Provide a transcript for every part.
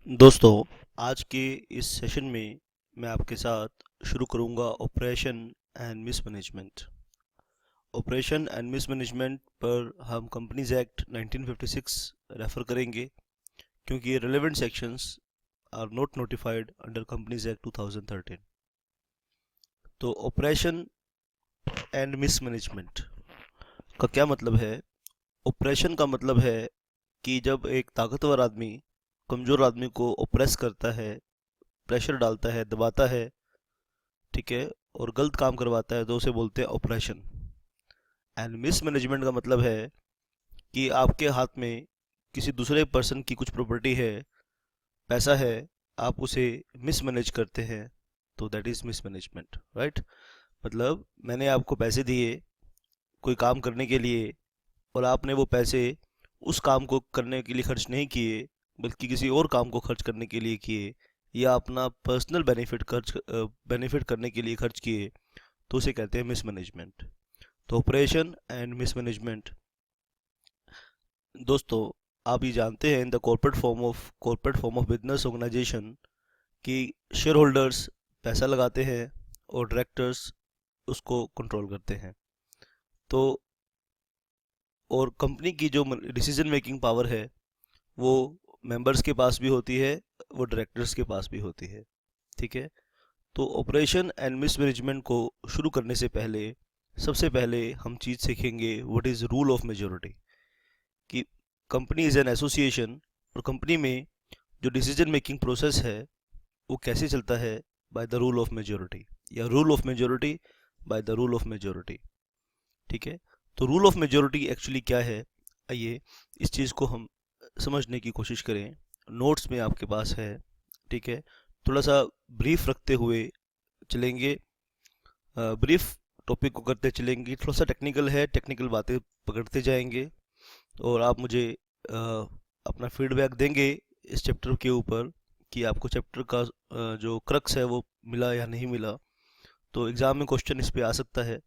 दोस्तों, आज के इस सेशन में मैं आपके साथ शुरू करूंगा operation and mismanagement. Operation and mismanagement पर हम कंपनीज एक्ट 1956 रेफर करेंगे क्योंकि ये relevant sections are not notified under companies act 2013। तो ऑपरेशन एंड मिसमैनेजमेंट का क्या मतलब है? ऑपरेशन का मतलब है कि जब एक ताकतवर आदमी कमज़ोर आदमी को ऑप्रेस करता है, प्रेशर डालता है, दबाता है, ठीक है, और गलत काम करवाता है, तो उसे बोलते हैं ऑपरेशन। एंड मिसमैनेजमेंट का मतलब है कि आपके हाथ में किसी दूसरे पर्सन की कुछ प्रॉपर्टी है, पैसा है, आप उसे मिसमैनेज करते हैं, तो दैट इज मिसमैनेजमेंट, राइट। मतलब मैंने आपको पैसे दिए कोई काम करने के लिए, और आपने वो पैसे उस काम को करने के लिए खर्च नहीं किए, बल्कि किसी और काम को खर्च करने के लिए किए, या अपना पर्सनल बेनिफिट करने के लिए खर्च किए, तो उसे कहते हैं मिसमैनेजमेंट। तो ऑपरेशन एंड मिसमैनेजमेंट, दोस्तों, आप ये जानते हैं in the corporate form of business organisation कि शेयर होल्डर्स पैसा लगाते हैं और डायरेक्टर्स उसको कंट्रोल करते हैं। तो और कंपनी की जो डिसीजन मेकिंग पावर है वो मेंबर्स के पास भी होती है, वो डायरेक्टर्स के पास भी होती है, ठीक है। तो ऑपरेशन एंड मिसमैनेजमेंट को शुरू करने से पहले सबसे पहले हम चीज़ सीखेंगे what is rule of majority. कि कंपनी इज़ एन एसोसिएशन, और कंपनी में जो डिसीजन मेकिंग प्रोसेस है वो कैसे चलता है, by the rule of majority, या rule of majority by the rule of majority, ठीक है। तो रूल ऑफ मेजोरिटी एक्चुअली क्या है, आइए इस चीज़ को हम समझने की कोशिश करें। नोट्स में आपके पास है, ठीक है। थोड़ा सा ब्रीफ रखते हुए चलेंगे, ब्रीफ टॉपिक को करते चलेंगे। थोड़ा सा टेक्निकल है, टेक्निकल बातें पकड़ते जाएंगे, और आप मुझे अपना फीडबैक देंगे इस चैप्टर के ऊपर कि आपको चैप्टर का जो क्रक्स है वो मिला या नहीं मिला। तो एग्ज़ाम में क्वेश्चन इस पे आ सकता है,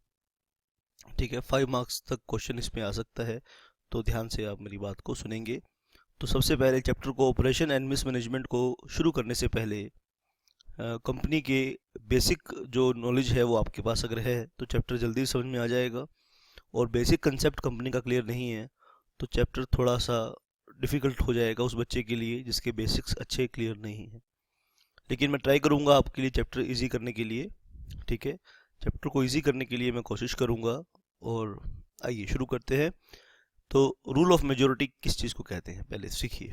ठीक है, 5 मार्क्स तक क्वेश्चन इस पे आ सकता है, तो ध्यान से आप मेरी बात को सुनेंगे। तो सबसे पहले चैप्टर को ऑपरेशन एंड मिसमैनेजमेंट को शुरू करने से पहले कंपनी के बेसिक जो नॉलेज है वो आपके पास अगर है तो चैप्टर जल्दी समझ में आ जाएगा। और बेसिक कंसेप्ट कंपनी का क्लियर नहीं है तो चैप्टर थोड़ा सा डिफ़िकल्ट हो जाएगा उस बच्चे के लिए जिसके बेसिक्स अच्छे क्लियर नहीं हैं। लेकिन मैं ट्राई करूँगा आपके लिए चैप्टर इजी करने के लिए, ठीक है। चैप्टर को इजी करने के लिए मैं कोशिश करूँगा, और आइए शुरू करते हैं। तो रूल ऑफ मेजोरिटी किस चीज़ को कहते हैं पहले सीखिए।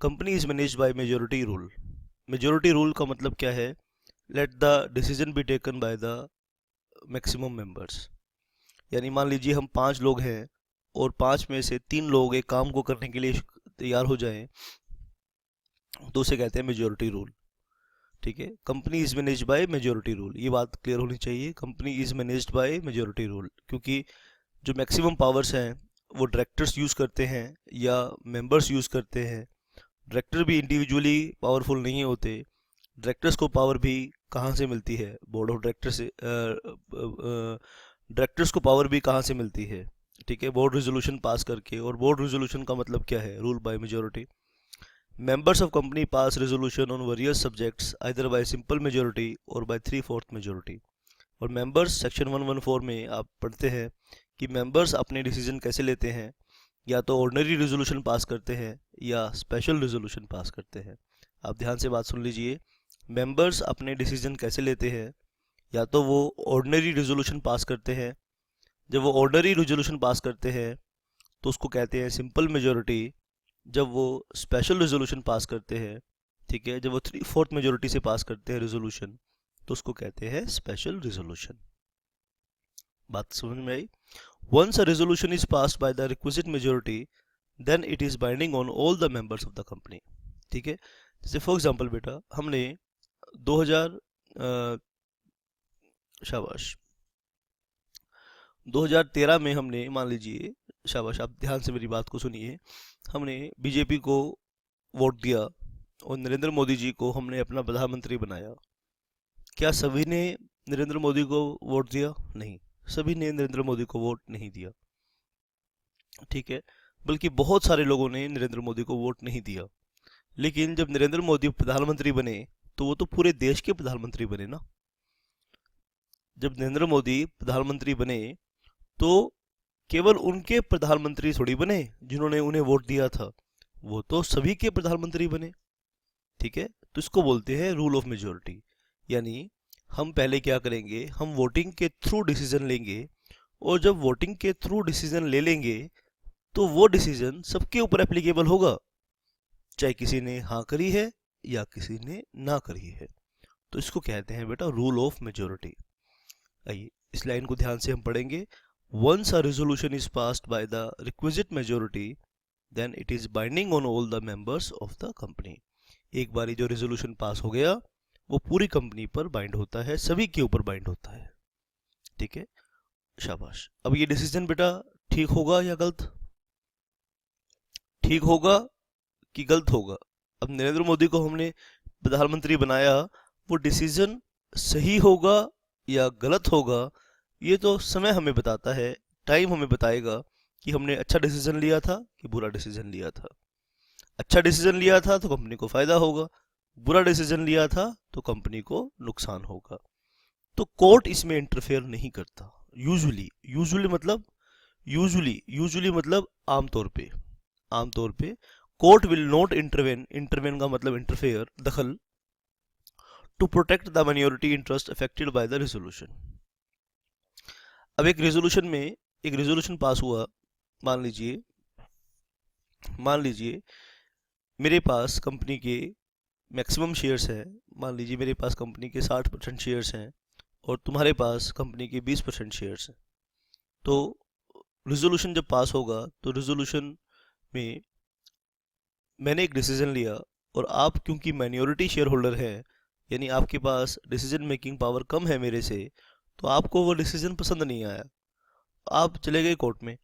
Company is managed by majority rule. Majority rule का मतलब क्या है? Let the decision be taken by the maximum members. यानी मान लीजिए हम 5 लोग हैं और 5 में से 3 लोग एक काम को करने के लिए तैयार हो जाएं, तो उसे कहते हैं मेजोरिटी रूल, ठीक है। Company is managed by majority rule, ये बात क्लियर होनी चाहिए। Company is managed by majority rule, क्योंकि जो मैक्सिमम पावर्स हैं वो डायरेक्टर्स यूज़ करते हैं या मेंबर्स यूज़ करते हैं। डायरेक्टर भी इंडिविजुअली पावरफुल नहीं होते। डायरेक्टर्स को पावर भी कहाँ से मिलती है? बोर्ड ऑफ डायरेक्टर से। डायरेक्टर्स को पावर भी कहाँ से मिलती है? ठीक है, बोर्ड रेजोल्यूशन पास करके। और बोर्ड रेजोल्यूशन का मतलब क्या है? Rule by majority. Members of company pass resolution on various subjects either bye simple majority और बाय 3/4 मेजोरिटी। और मेंबर्स सेक्शन 114 में आप पढ़ते हैं कि मेंबर्स अपने डिसीजन कैसे लेते हैं, या तो ऑर्डिनरी रेजोल्यूशन पास करते हैं या स्पेशल रेजोल्यूशन पास करते हैं। आप ध्यान से बात सुन लीजिए। मेंबर्स अपने डिसीजन कैसे लेते हैं? या तो वो ऑर्डिनरी रेजोल्यूशन पास करते हैं। जब वो ऑर्डिनरी रेजोल्यूशन पास करते हैं तो उसको कहते हैं सिंपल मेजोरिटी। जब वो स्पेशल रेजोल्यूशन पास करते हैं, ठीक है, जब वो 3/4 मेजोरिटी से पास करते हैं रेजोल्यूशन, तो उसको कहते हैं स्पेशल रेजोल्यूशन। बात समझ में आई? Once a resolution is passed by the requisite majority, then it is binding on all the members of the company, ठीक है। जैसे फॉर एग्जांपल बेटा, हमने 2000 शाबाश 2013 में हमने, मान लीजिए, शाबाश आप ध्यान से मेरी बात को सुनिए, हमने बीजेपी को वोट दिया और नरेंद्र मोदी जी को हमने अपना प्रधानमंत्री बनाया। क्या सभी ने नरेंद्र मोदी को वोट दिया? नहीं, सभी ने नरेंद्र मोदी को वोट नहीं दिया, ठीक है। बल्कि बहुत सारे लोगों ने नरेंद्र मोदी को वोट नहीं दिया। लेकिन जब नरेंद्र मोदी प्रधानमंत्री बने तो वो तो पूरे देश के प्रधानमंत्री बने ना। जब नरेंद्र मोदी प्रधानमंत्री बने तो केवल उनके प्रधानमंत्री थोड़ी बने जिन्होंने उन्हें वोट दिया था, वो तो सभी के प्रधानमंत्री बने। ठीक है, तो इसको बोलते हैं रूल ऑफ मेजोरिटी। यानी हम पहले क्या करेंगे, हम वोटिंग के थ्रू डिसीजन लेंगे, और जब वोटिंग के थ्रू डिसीजन ले लेंगे तो वो डिसीजन सबके ऊपर एप्लीकेबल होगा, चाहे किसी ने हाँ करी है या किसी ने ना करी है। तो इसको कहते हैं बेटा रूल ऑफ मेजोरिटी। आइए इस लाइन को ध्यान से हम पढ़ेंगे। Once a resolution is passed by the requisite majority then it is binding on all the members of the company. एक बारी जो रेजोल्यूशन पास हो गया वो पूरी कंपनी पर बाइंड होता है, सभी के ऊपर बाइंड होता है। ठीक है, शाबाश। अब ये डिसीजन बेटा ठीक होगा या गलत, ठीक होगा कि गलत होगा? अब नरेंद्र मोदी को हमने प्रधानमंत्री बनाया, वो डिसीजन सही होगा या गलत होगा, ये तो समय हमें बताता है, टाइम हमें बताएगा कि हमने अच्छा डिसीजन लिया था कि बुरा डिसीजन लिया था। अच्छा डिसीजन लिया था तो कंपनी को फायदा होगा, बुरा डिसीजन लिया था तो कंपनी को नुकसान होगा। तो कोर्ट इसमें इंटरफेयर नहीं करता यूजुअली। यूजुअली मतलब आमतौर पे court will not intervene. Intervene का मतलब इंटरफेयर, दखल, to protect the minority interest affected by the resolution. अब एक रेजोल्यूशन पास हुआ, मान लीजिए मेरे पास कंपनी के मैक्सिमम शेयर्स हैं, मान लीजिए मेरे पास कंपनी के 60% शेयर्स हैं और तुम्हारे पास कंपनी के 20% शेयर्स हैं। तो रेजोल्यूशन जब पास होगा तो रेजोल्यूशन में मैंने एक डिसीजन लिया और आप क्योंकि माइनॉरिटी शेयर होल्डर हैं, यानी आपके पास डिसीजन मेकिंग पावर कम है मेरे से, तो आपको वो डिसीजन पसंद नहीं आया। आप चले गए कोर्ट में,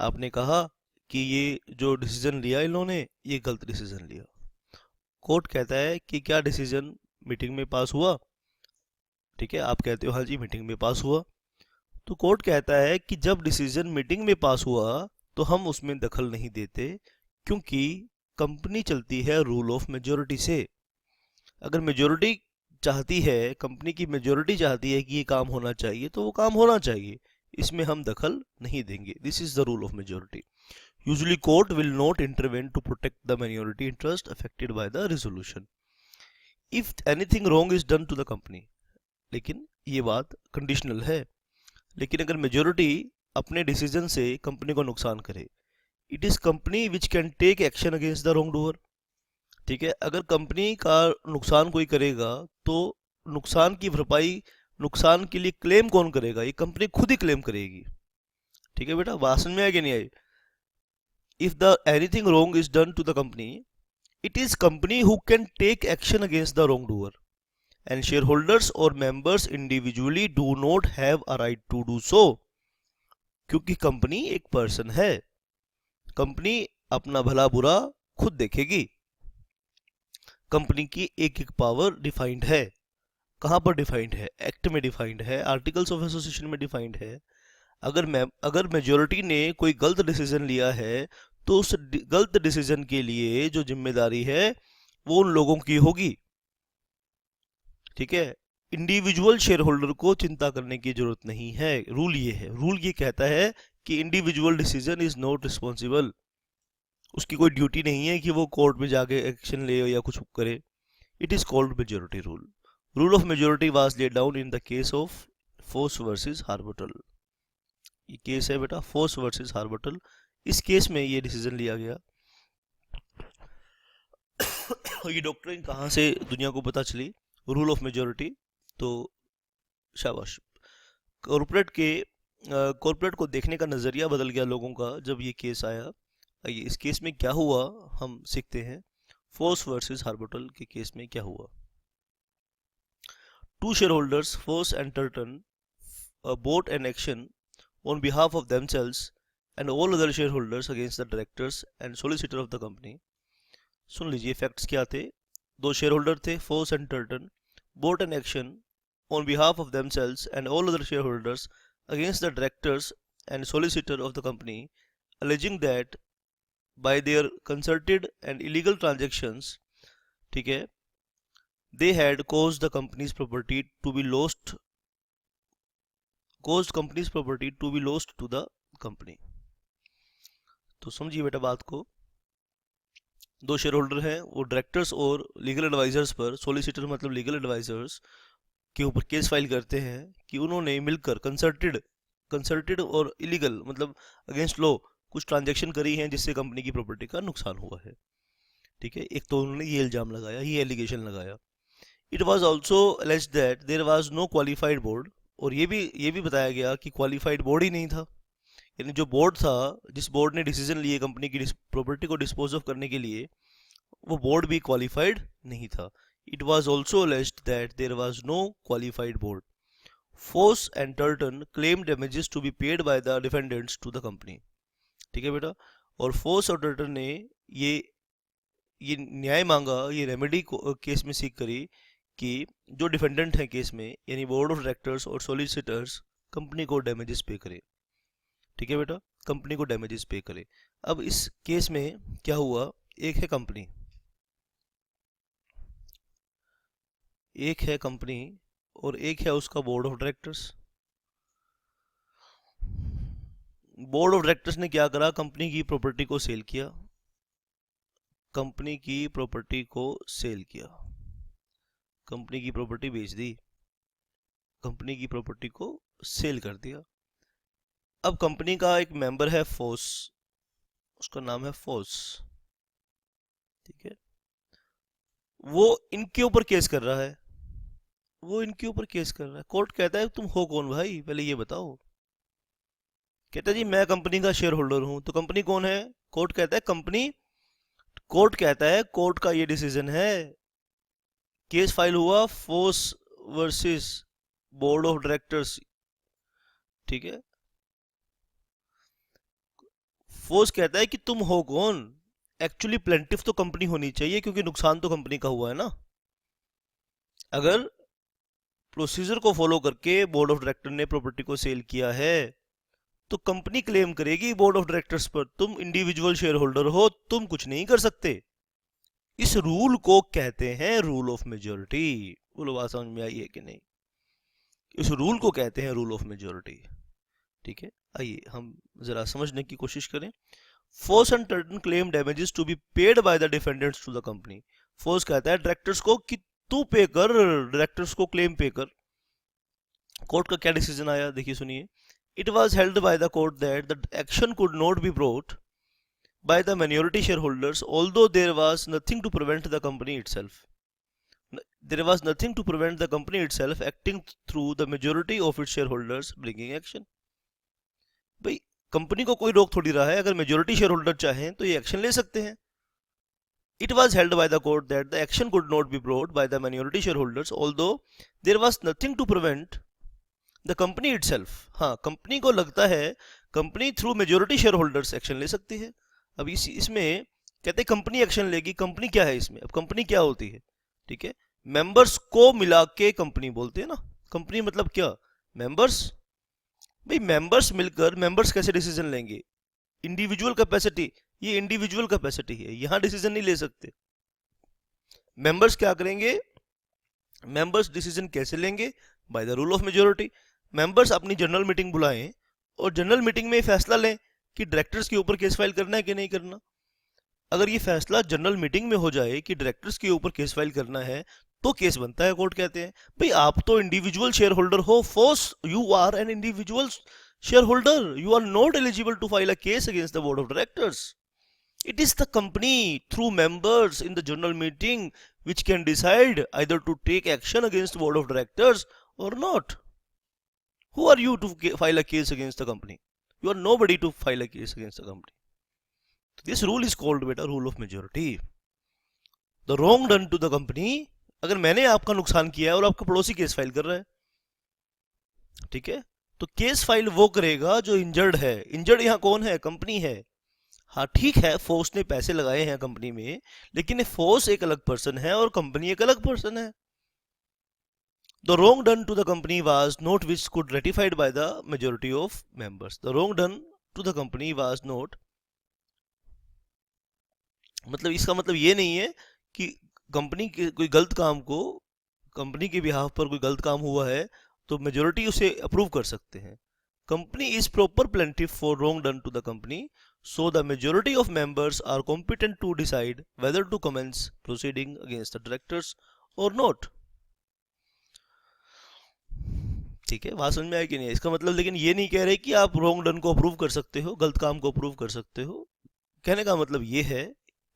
आपने कहा कि ये जो डिसीजन लिया इन्होंने ये गलत डिसीजन लिया। कोर्ट कहता है कि क्या डिसीजन मीटिंग में पास हुआ? ठीक है, आप कहते हो हाँ जी मीटिंग में पास हुआ। तो कोर्ट कहता है कि जब डिसीजन मीटिंग में पास हुआ तो हम उसमें दखल नहीं देते, क्योंकि कंपनी चलती है रूल ऑफ मेजोरिटी से। अगर मेजोरिटी चाहती है, कंपनी की मेजोरिटी चाहती है कि ये काम होना चाहिए तो वो काम होना चाहिए, इसमें हम दखल नहीं देंगे। This is the rule of majority. Usually court will not intervene to protect the minority interest affected by the resolution if anything wrong is done to the company. लेकिन ये बात कंडीशनल है। लेकिन अगर मेजोरिटी अपने डिसीजन से company को नुकसान करे, it is company which can take action against the wrong doer. ठीक है, अगर कंपनी का नुकसान कोई करेगा तो नुकसान की भरपाई, नुकसान के लिए क्लेम कौन करेगा? ये कंपनी खुद ही क्लेम करेगी। ठीक है बेटा, बात समझ में आई कि नहीं आई? If the anything wrong is done to the company, it is company who can take action against the wrong doer, and shareholders or members individually do not have a right to do so। क्योंकि company एक person है, company अपना भला बुरा खुद देखेगी। Company की एक एक पावर डिफाइंड है। कहाँ पर डिफाइंड है? एक्ट में डिफाइंड है, आर्टिकल्स ऑफ एसोसिएशन में डिफाइंड है। अगर मेजोरिटी ने कोई गलत डिसीजन लिया है तो उस गलत डिसीजन के लिए जो जिम्मेदारी है वो उन लोगों की होगी। ठीक है, इंडिविजुअल शेयर होल्डर को चिंता करने की जरूरत नहीं है। रूल ये कहता है कि individual decision is not responsible. उसकी कोई ड्यूटी नहीं है कि वो कोर्ट में जाके एक्शन ले या कुछ करे। It is called majority rule. Rule of majority was laid down in the case of Foss versus Harbottle. ये केस है बेटा फोर्स वर्सेस हार्बटल। इस केस में ये डिसीजन लिया गया। ये डॉक्ट्रिन कहाँ से दुनिया को पता चली? Rule of majority. तो शाबाश, कॉर्पोरेट को देखने का नज़रिया बदल गया लोगों का जब ये केस आया। आइए इस केस में क्या हुआ हम सीखते हैं। फोर्स वर्सेस हार्बटल के केस में क्या हुआ? Two shareholders, Foss and Turton, bought an action on behalf of themselves and all other shareholders against the directors and solicitor of the company। सुन लीजिए फैक्ट्स क्या थे। दो शेयर होल्डर थे, force and Turton, bought an action on behalf of themselves and all other shareholders against the directors and solicitor of the company, alleging that by their concerted and illegal transactions ठीक है, they had caused the company's property to be lost to the company। तो समझिए बेटा बात को, दो share holder हैं, वो डायरेक्टर्स और लीगल एडवाइजर्स पर, सोलिसिटर मतलब लीगल एडवाइजर्स के ऊपर केस फाइल करते हैं कि उन्होंने मिलकर कंसल्टेड और इलीगल मतलब अगेंस्ट लॉ कुछ ट्रांजैक्शन करी हैं जिससे कंपनी की प्रॉपर्टी का नुकसान हुआ है। ठीक है, एक तो उन्होंने ये इल्जाम लगाया, ये एलिगेशन लगाया। It was also alleged that there was no qualified board, और ये भी बताया गया कि क्वालिफाइड बोर्ड ही नहीं था, यानी जो बोर्ड था, जिस बोर्ड ने डिसीजन लिए कंपनी की प्रॉपर्टी को डिस्पोज ऑफ करने के लिए, वो बोर्ड भी क्वालिफाइड नहीं था। It was also alleged that there was no qualified board. Foss and Turton claim damages to be paid by the defendants to the company. ठीक है बेटा, और फोर्स और टर्टन ने ये ये न्याय मांगा, ये रेमेडी केस में सीख करी कि जो डिफेंडेंट हैं केस में, यानी बोर्ड ऑफ डायरेक्टर्स और सोलिसिटर्स, कंपनी को डैमेजेस पे करे। ठीक है बेटा, कंपनी को डैमेजेस पे करे। अब इस केस में क्या हुआ, एक है कंपनी और एक है उसका board of directors. Board of directors ने क्या करा, कंपनी की प्रॉपर्टी को सेल किया, कंपनी की प्रॉपर्टी बेच दी, कंपनी की प्रॉपर्टी को सेल कर दिया। अब कंपनी का एक मेंबर है फोर्स, उसका नाम है फोर्स। ठीक है, वो इनके ऊपर केस कर रहा है, कोर्ट कहता है तुम हो कौन भाई, पहले ये बताओ। कहता है जी मैं कंपनी का शेयर होल्डर हूं। तो कंपनी कौन है, कोर्ट कहता है कंपनी, कोर्ट कहता है कोर्ट का ये डिसीजन है, केस फाइल हुआ force versus board of directors. ठीक है, फोर्स कहता है कि तुम हो कौन, एक्चुअली प्लेंटिफ तो कंपनी होनी चाहिए क्योंकि नुकसान तो कंपनी का हुआ है ना। अगर प्रोसीजर को फॉलो करके बोर्ड ऑफ डायरेक्टर ने प्रॉपर्टी को सेल किया है तो कंपनी क्लेम करेगी बोर्ड ऑफ डायरेक्टर्स पर, तुम इंडिविजुअल शेयर होल्डर हो, तुम कुछ नहीं कर सकते। इस रूल को कहते हैं रूल ऑफ मेजोरिटी। बोलो बात समझ में आई है कि नहीं, इस रूल को कहते हैं रूल ऑफ मेजोरिटी। ठीक है, आइए हम जरा समझने की कोशिश करें। Foss and Turton claim damages to be paid by the defendants to the company. Foss कहता है डायरेक्टर्स को कि तू पे कर, डायरेक्टर्स को क्लेम पे कर। कोर्ट का क्या डिसीजन आया, देखिए सुनिए। It was held by the court that the action could not be brought by the minority share holders although there was nothing to prevent the company itself. There was nothing to prevent the company itself acting through the majority of its shareholders bringing action। भाई company को कोई रोक थोड़ी रहा है, अगर majority share holder चाहें तो ये एक्शन ले सकते हैं। It was held by the court that the action could not be brought by the minority shareholders although there was nothing to prevent the company itself। हाँ, कंपनी को लगता है company through majority share holders action ले सकती है। अब इसमें कहते हैं कंपनी एक्शन लेगी, कंपनी क्या है इसमें, अब कंपनी क्या होती है। ठीक है, मेंबर्स को मिला के कंपनी बोलते हैं ना, कंपनी मतलब क्या, मेंबर्स। भाई मेंबर्स मिलकर, मेंबर्स कैसे डिसीजन लेंगे, इंडिविजुअल कैपेसिटी, ये इंडिविजुअल कैपेसिटी है, यहां डिसीजन नहीं ले सकते। मेंबर्स क्या करेंगे, मेंबर्स डिसीजन कैसे लेंगे, bye the rule of majority. Members अपनी जनरल मीटिंग बुलाएं और जनरल मीटिंग में फैसला लें कि डायरेक्टर्स के ऊपर केस फाइल करना है कि नहीं करना। अगर ये फैसला जनरल मीटिंग में हो जाए कि डायरेक्टर्स के ऊपर केस फाइल करना है तो केस बनता है। कोर्ट कहते हैं भाई आप तो इंडिविजुअल शेयर होल्डर हो, Foss you are an individual share holder, you are not eligible to file a case against the board of directors. It is the company through members in the general meeting which can decide either to take action against board of directors or not. Who are you to file a case against the company? You are nobody to file a case against the company. This rule is called beta rule of majority. The wrong done to the company, अगर मैंने आपका नुकसान किया है और आपका पड़ोसी case file कर रहा है, ठीक है, तो केस फाइल वो करेगा जो इंजर्ड है। इंजर्ड यहाँ कौन है, कंपनी है। हाँ ठीक है, फोर्स ने पैसे लगाए हैं कंपनी में, लेकिन फोर्स एक अलग पर्सन है और कंपनी एक अलग पर्सन है। The wrong done to the company was not which could ratified by the majority of members. The wrong done to the company was not, मतलब इसका मतलब ये नहीं है कि कंपनी के कोई गलत काम को, कंपनी के बिहाफ पर कोई गलत काम हुआ है तो मेजोरिटी उसे अप्रूव कर सकते हैं। Company is proper plaintiff for wrong done to the company, so the majority of members are competent to decide whether to commence proceeding against the directors और नॉट। ठीक है, बात समझ में आया कि नहीं? इसका मतलब लेकिन ये नहीं कह रहे कि आप रॉन्ग डन को अप्रूव कर सकते हो, गलत काम को अप्रूव कर सकते हो। कहने का मतलब ये है,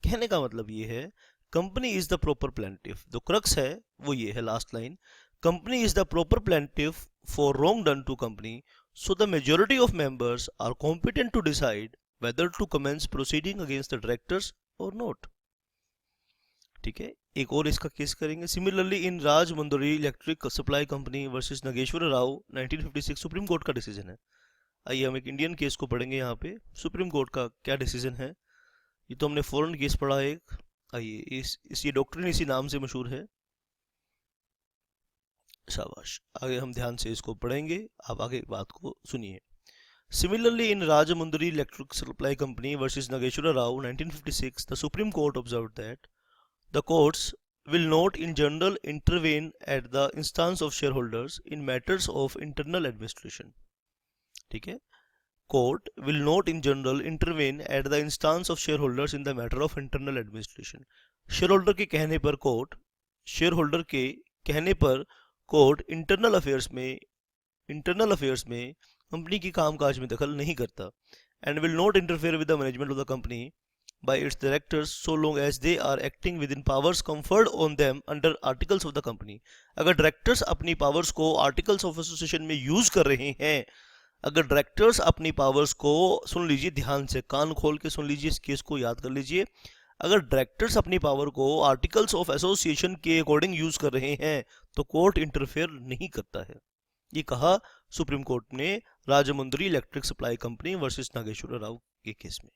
कहने का मतलब ये है, company is the proper plaintiff. जो क्रक्स है वो ये है, last line, company is the proper plaintiff for wrong done to company, so the majority of members are competent to decide whether to commence proceeding against the directors और not. ठीक है, एक और इसका केस करेंगे। Similarly in Rajahmundry electric supply company versus Nageshwar Rao 1956 supreme court का decision है। आइए हम एक इंडियन केस को पढ़ेंगे। यहाँ पे सुप्रीम कोर्ट का क्या डिसीजन है। ये तो हमने फॉरेन केस पढ़ा एक। आइए ये डॉक्ट्रिन इसी नाम से मशहूर है। शाबाश, आगे हम ध्यान से इसको पढ़ेंगे, आप आगे बात को सुनिए। Similarly in Rajahmundry electric supply company versus Nageshwar Rao 1956 the supreme court observed that the courts will not in general intervene at the instance of shareholders in matters of internal administration. ठीक है, court will not in general intervene at the instance of shareholders in the matter of internal administration. shareholder के कहने पर court, shareholder के कहने पर court internal affairs में company की कामकाज में दखल नहीं करता and will not interfere with the management of the company by its directors so long as they are acting within powers conferred on them under articles of the company. अगर directors अपनी powers को articles of association में use कर रहे हैं, अगर directors अपनी powers को, सुन लीजिए ध्यान से, कान खोल के सुन लीजिए, इस केस को याद कर लीजिए, अगर डायरेक्टर्स अपनी पावर को आर्टिकल्स ऑफ एसोसिएशन के अकॉर्डिंग यूज कर रहे हैं तो कोर्ट इंटरफेयर नहीं करता है। ये कहा सुप्रीम कोर्ट ने Rajahmundry electric supply company versus Nageshwar Rao के केस में।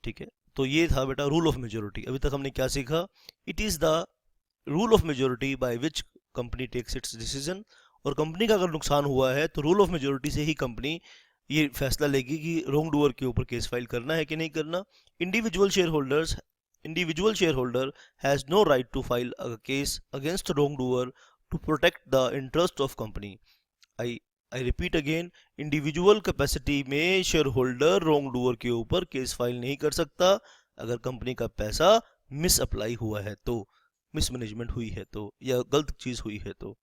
ठीक है, तो ये था बेटा रूल ऑफ मेजोरिटी। अभी तक हमने क्या सीखा? It is the rule of majority by which company takes its decision. और कंपनी का अगर नुकसान हुआ है तो रूल ऑफ मेजोरिटी से ही कंपनी ये फैसला लेगी कि रॉन्ग डूअर के ऊपर केस फाइल करना है कि नहीं करना। Individual share holder has no right to file a case against wrong doer to protect the interest of company. I repeat again, individual capacity में शेयर होल्डर रॉन्ग डूअर के ऊपर केस फाइल नहीं कर सकता अगर कंपनी का पैसा miss apply हुआ है तो, मिसमैनेजमेंट हुई है तो, या गलत चीज हुई है तो।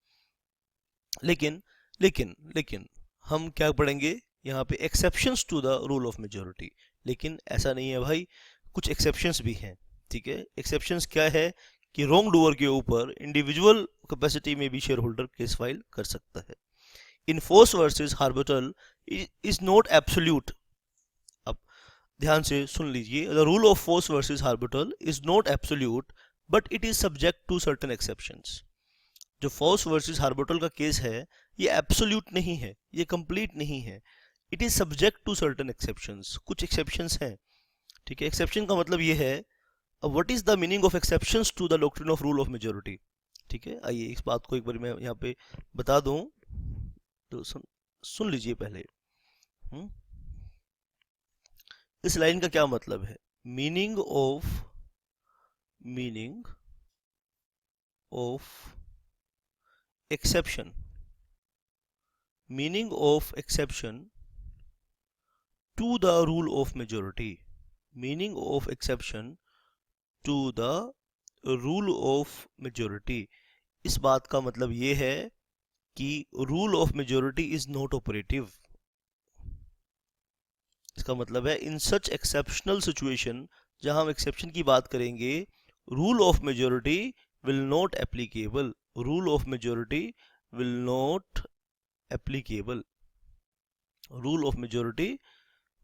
लेकिन लेकिन लेकिन हम क्या पढ़ेंगे यहाँ पे? Exceptions to the rule of majority. लेकिन ऐसा नहीं है भाई, कुछ एक्सेप्शंस भी हैं। ठीक है, एक्सेप्शंस क्या है कि रॉन्ग डूअर के ऊपर इंडिविजुअल कैपेसिटी में भी शेयर होल्डर केस फाइल कर सकता है। In Foss versus Harbotel is not absolute. अब ध्यान से सुन लीजिए, the rule of Foss versus Harbotel is not absolute, but it is subject to certain exceptions. जो Foss versus Harbotel का केस है ये absolute नहीं है, ये complete नहीं है, it is subject to certain exceptions. कुछ exceptions हैं। ठीक है, exception का मतलब ये है, what is the meaning of exceptions to the doctrine of rule of majority? ठीक है, आइए इस बात को एक बार मैं यहाँ पे बता दूं, तो सुन लीजिए पहले। इस लाइन का क्या मतलब है? Meaning of exception, meaning of exception to the rule of majority, meaning of exception to the rule of majority. इस बात का मतलब ये है कि rule of majority is not operative. इसका मतलब है इन सच एक्सेप्शनल सिचुएशन, जहां हम एक्सेप्शन की बात करेंगे, rule of majority will not applicable, rule of majority will not applicable, rule of majority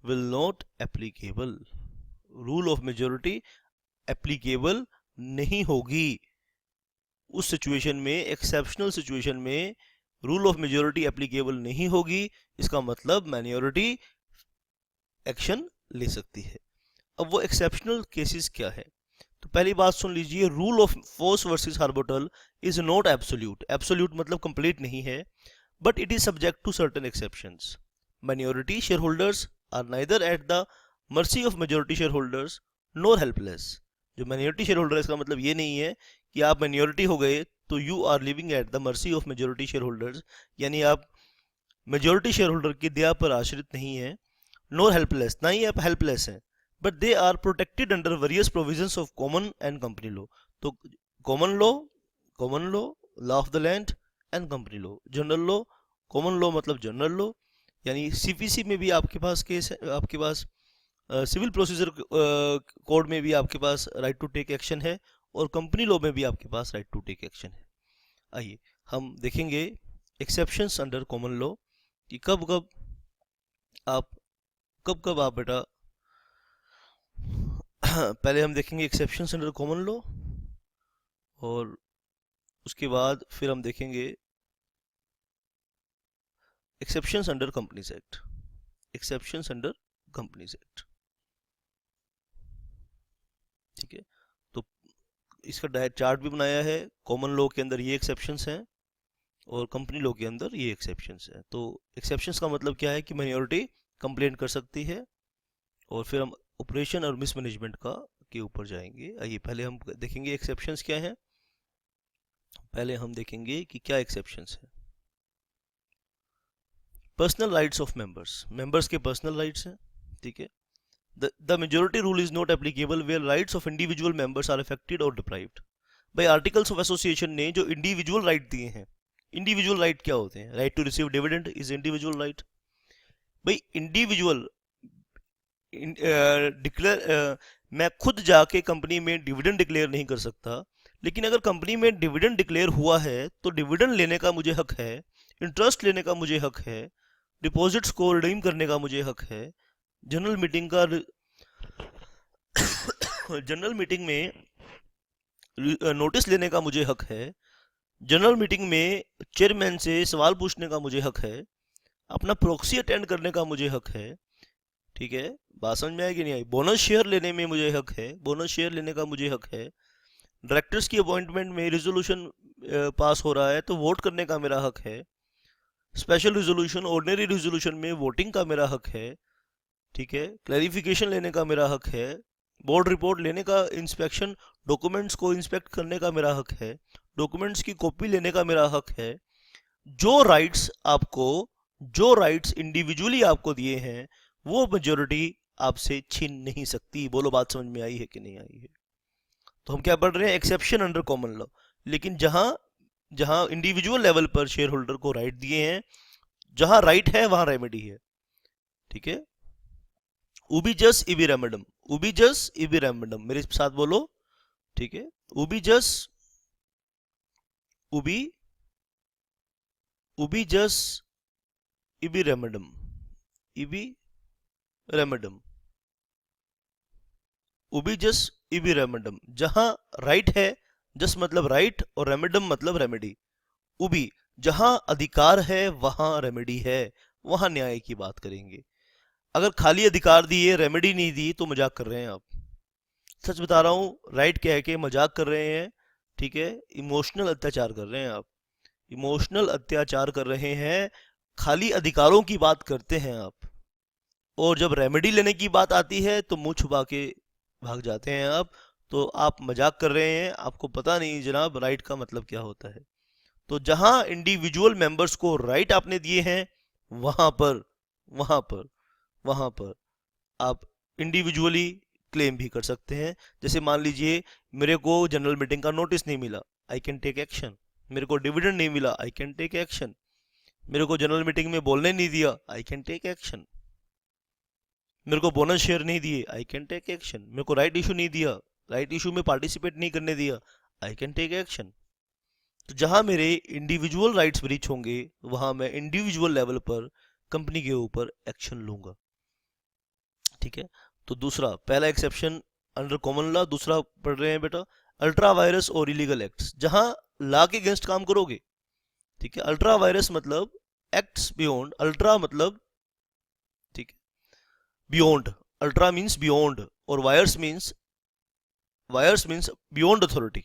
will not applicable, rule of majority applicable नहीं होगी उस सिचुएशन में, एक्सेप्शनल सिचुएशन में रूल ऑफ मेजोरिटी एप्लीकेबल नहीं होगी। इसका मतलब माइनॉरिटी एक्शन ले सकती है। अब वो एक्सेप्शनल केसेस क्या है? तो पहली बात सुन लीजिए, rule of Foss versus Harbottle is not absolute. Absolute मतलब कंप्लीट नहीं है, but it is subject to certain exceptions. Minority share holders are neither at the mercy of majority share holders nor helpless. जो minority share holder है इसका मतलब ये नहीं है कि आप माइनॉरिटी हो गए तो you are living at the mercy of majority share holders, यानी आप मेजोरिटी शेयर होल्डर की दया पर आश्रित नहीं है, नोर हेल्पलेस, ना ही आप हेल्पलेस हैं, but they are protected under various provisions of common and company law. तो common law, law of the land and company law, general law, common law मतलब जनरल लॉ, यानी सीपीसी में भी आपके पास केस है, आपके पास सिविल प्रोसीजर कोड में भी आपके पास राइट टू टेक एक्शन है, और कंपनी लॉ में भी आपके पास राइट टू टेक एक्शन है। आइए हम देखेंगे एक्सेप्शंस अंडर कॉमन लॉ कि कब कब आप बेटा पहले हम देखेंगे एक्सेप्शंस अंडर कॉमन लॉ, और उसके बाद फिर हम देखेंगे exceptions under companies act, exceptions under companies act. ठीक है, तो इसका चार्ट भी बनाया है, कॉमन लॉ के अंदर ये एक्सेप्शंस हैं और कंपनी लॉ के अंदर ये एक्सेप्शंस हैं। तो एक्सेप्शंस का मतलब क्या है कि माइनॉरिटी कंप्लेंट कर सकती है, और फिर हम ऑपरेशन और मिसमैनेजमेंट का के ऊपर जाएंगे। आइए पहले हम देखेंगे एक्सेप्शंस क्या हैं। पहले हम देखेंगे कि क्या एक्सेप्शंस है। Personal rights of members, members के पर्सनल राइट्स हैं। ठीक है, the majority rule is not applicable where rights of individual members are affected or deprived। भाई आर्टिकल्स ऑफ एसोसिएशन ने जो इंडिविजुअल राइट दिए हैं, इंडिविजुअल राइट क्या होते हैं? Right to receive dividend is individual right. भाई इंडिविजुअल डिक्लेयर, मैं खुद जाके कंपनी में डिविडेंड डिक्लेयर नहीं कर सकता, लेकिन अगर कंपनी में डिविडेंड डिक्लेयर हुआ है तो डिविडेंड लेने का मुझे हक है, इंटरेस्ट लेने का मुझे हक है, डिपॉजिट्स को रिडीम करने का मुझे हक है, जनरल मीटिंग का जनरल मीटिंग में नोटिस लेने का मुझे हक है, जनरल मीटिंग में चेयरमैन से सवाल पूछने का मुझे हक है, अपना प्रॉक्सी अटेंड करने का मुझे हक है। ठीक है, बात समझ में आई कि नहीं आई? बोनस शेयर लेने में मुझे हक है, बोनस शेयर लेने का मुझे हक है। डायरेक्टर्स की अपॉइंटमेंट में रिजोल्यूशन पास हो रहा है तो वोट करने का मेरा हक है। स्पेशल रिजोल्यूशन, ऑर्डिनरी रिजोल्यूशन में वोटिंग का मेरा हक है। ठीक है, क्लैरिफिकेशन लेने का मेरा हक है, बोर्ड रिपोर्ट लेने का, इंस्पेक्शन डॉक्यूमेंट्स को इंस्पेक्ट करने का मेरा हक है, डॉक्यूमेंट्स की कॉपी लेने का मेरा हक है। जो राइट्स इंडिविजुअली आपको दिए हैं वो मेजॉरिटी आपसे छीन नहीं सकती। बोलो बात समझ में आई है कि नहीं आई है? तो हम क्या पढ़ रहे हैं? Exception under common law. लेकिन जहां इंडिविजुअल लेवल पर शेयर होल्डर को राइट दिए हैं, जहां राइट है वहां रेमेडी है। ठीक है, उबिजस इबी रेमेडम, उबिजस इबी रेमेडम, मेरे साथ बोलो। ठीक है, उबिजस उबिजस इबी रेमेडम, इबी रेमेडम, उबिजस इबी रेमेडम। जहां राइट है, जस मतलब राइट और रेमेडम मतलब रेमेडी। उबी, जहां अधिकार है वहां रेमेडी है, वहां न्याय की बात करेंगे। अगर खाली अधिकार दिए रेमेडी नहीं दी तो मजाक कर रहे हैं आप। सच बता रहा हूं, राइट कह के मजाक कर रहे हैं। ठीक है, इमोशनल अत्याचार कर रहे हैं आप, इमोशनल अत्याचार कर रहे हैं। खाली अधिकारों की बात करते हैं आप, और जब रेमेडी लेने की बात आती है तो मुंह छुपा के भाग जाते हैं आप। तो आप मजाक कर रहे हैं, आपको पता नहीं जनाब राइट का मतलब क्या होता है। तो जहां इंडिविजुअल मेंबर्स को राइट आपने दिए हैं वहां पर आप इंडिविजुअली क्लेम भी कर सकते हैं। जैसे मान लीजिए मेरे को जनरल मीटिंग का नोटिस नहीं मिला, आई कैन टेक एक्शन। मेरे को डिविडेंड नहीं मिला, आई कैन टेक एक्शन। मेरे को जनरल मीटिंग में बोलने नहीं दिया, आई कैन टेक एक्शन। मेरे को बोनस शेयर नहीं दिए, आई कैन टेक एक्शन। मेरे को राइट इशू नहीं दिया, राइट इशू में पार्टिसिपेट नहीं करने दिया, आई कैन टेक एक्शन। तो जहां मेरे इंडिविजुअल राइट्स ब्रीच होंगे वहां मैं इंडिविजुअल लेवल पर कंपनी के ऊपर एक्शन लूंगा। ठीक है, तो दूसरा, पहला एक्सेप्शन अंडर कॉमन लॉ, दूसरा पढ़ रहे हैं बेटा अल्ट्रा वायरस और इलीगल एक्ट्स, जहां लॉ के अगेंस्ट काम करोगे। ठीक है, अल्ट्रा वायरस मतलब एक्ट्स बियॉन्ड, अल्ट्रा मतलब, ठीक है, बियॉन्ड, अल्ट्रा मीन्स बियॉन्ड, और वायर्स मीन्स बियॉन्ड अथॉरिटी।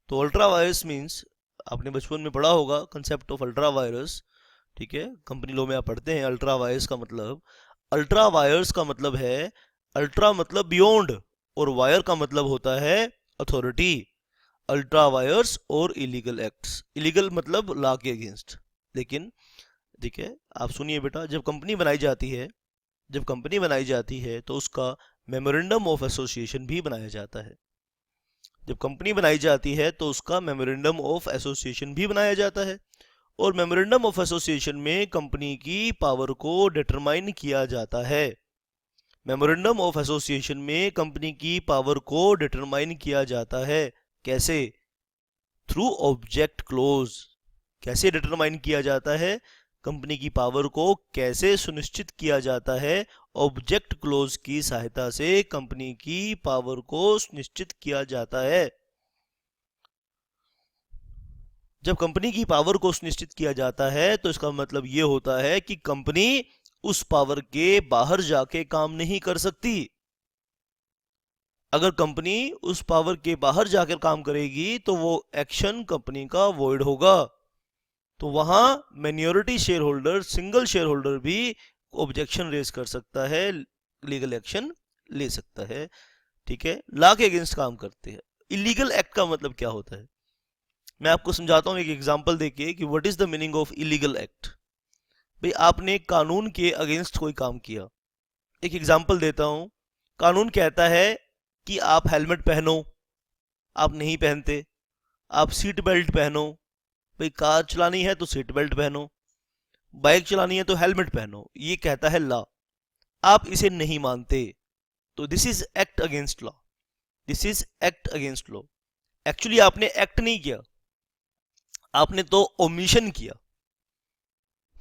तो अल्ट्रा वायरस मीन्स, आपने बचपन में पढ़ा होगा कंसेप्ट ऑफ अल्ट्रा वायरस। ठीक है, कंपनी लॉ में आप पढ़ते हैं अल्ट्रा वायरस का मतलब, अल्ट्रा वायरस का मतलब है, अल्ट्रा मतलब बियॉन्ड, और वायर का मतलब होता है अथॉरिटी, अल्ट्रा वायर्स और इलीगल एक्ट्स। इलीगल मतलब लॉ के अगेंस्ट। लेकिन ठीक है, आप सुनिए बेटा, जब कंपनी बनाई जाती है तो उसका मेमोरेंडम ऑफ एसोसिएशन भी बनाया जाता है। जब कंपनी बनाई जाती है तो उसका मेमोरेंडम ऑफ एसोसिएशन भी बनाया जाता है, और मेमोरेंडम ऑफ एसोसिएशन में कंपनी की पावर को डिटरमाइन किया जाता है। मेमोरेंडम ऑफ एसोसिएशन में कंपनी की पावर को डिटरमाइन किया जाता है। कैसे? Through object close. कैसे डिटरमाइन किया जाता है? कंपनी की पावर को कैसे सुनिश्चित किया जाता है? ऑब्जेक्ट क्लोज की सहायता से कंपनी की पावर को सुनिश्चित किया जाता है। जब कंपनी की पावर को सुनिश्चित किया जाता है तो इसका मतलब यह होता है कि कंपनी उस पावर के बाहर जाके काम नहीं कर सकती। अगर कंपनी उस पावर के बाहर जाकर काम करेगी तो वो एक्शन कंपनी का वॉइड होगा। तो वहां minority share holder, single share holder भी ऑब्जेक्शन रेज कर सकता है, लीगल एक्शन ले सकता है। ठीक है, लॉ के अगेंस्ट काम करते हैं। इलीगल एक्ट का मतलब क्या होता है, मैं आपको समझाता हूं एक एग्जांपल देके कि what is the meaning of illegal act. भाई आपने कानून के अगेंस्ट कोई काम किया। एक एग्जांपल देता हूं, कानून कहता है कि आप हेलमेट पहनो, आप नहीं पहनते। आप सीट बेल्ट पहनो, भाई कार चलानी है तो सीट बेल्ट पहनो, बाइक चलानी है तो हेलमेट पहनो, ये कहता है लॉ। आप इसे नहीं मानते तो this is act against law. This is act against law. Actually आपने एक्ट नहीं किया, आपने तो ओमिशन किया।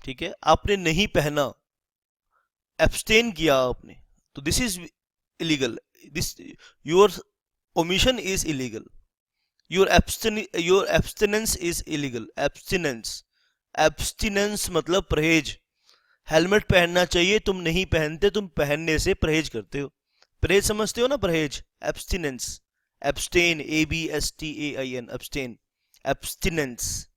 ठीक है, आपने नहीं पहना, एब्सटेन किया आपने, तो this is illegal. This your omission is illegal. Your abstinence is illegal. Abstinence मतलब परहेज। हेलमेट पहनना चाहिए, तुम नहीं पहनते, तुम पहनने से परहेज करते हो। परहेज समझते हो ना, परहेज, abstinence. Abstain, ABSTAIN, abstain, abstinence.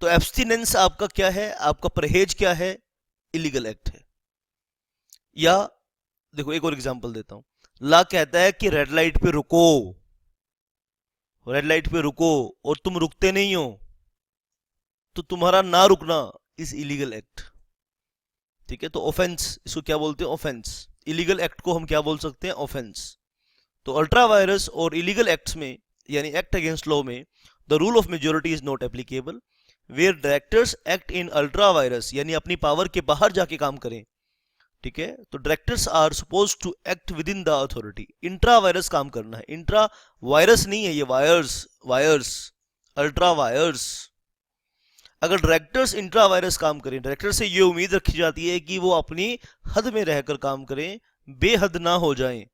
तो एब्सटिनेंस आपका क्या है, आपका परहेज क्या है, इलीगल एक्ट है। या देखो एक और एग्जांपल देता हूं, लॉ कहता है कि रेड लाइट पे रुको, रेड लाइट पे रुको, और तुम रुकते नहीं हो, तो तुम्हारा ना रुकना इज इलीगल एक्ट। ठीक है, तो ऑफेंस, इसको क्या बोलते हैं, ऑफेंस। इलीगल एक्ट को हम क्या बोल सकते हैं, ऑफेंस। तो अल्ट्रा वायरस और इलीगल एक्ट्स में, यानी एक्ट अगेंस्ट लॉ में, the rule of majority is not applicable where directors act in ultra vires, यानी अपनी पावर के बाहर जाके काम करें। ठीक है, तो directors are suppose to act within the authority. Intra vires काम करना है, इंट्रा वायरस नहीं है ये, वायर्स, वायर्स, अल्ट्रा वायर्स। अगर डायरेक्टर्स इंट्रा वायरस काम करें, डायरेक्टर से ये उम्मीद रखी जाती है कि वो अपनी हद में रहकर काम करें, बेहद ना हो जाएं।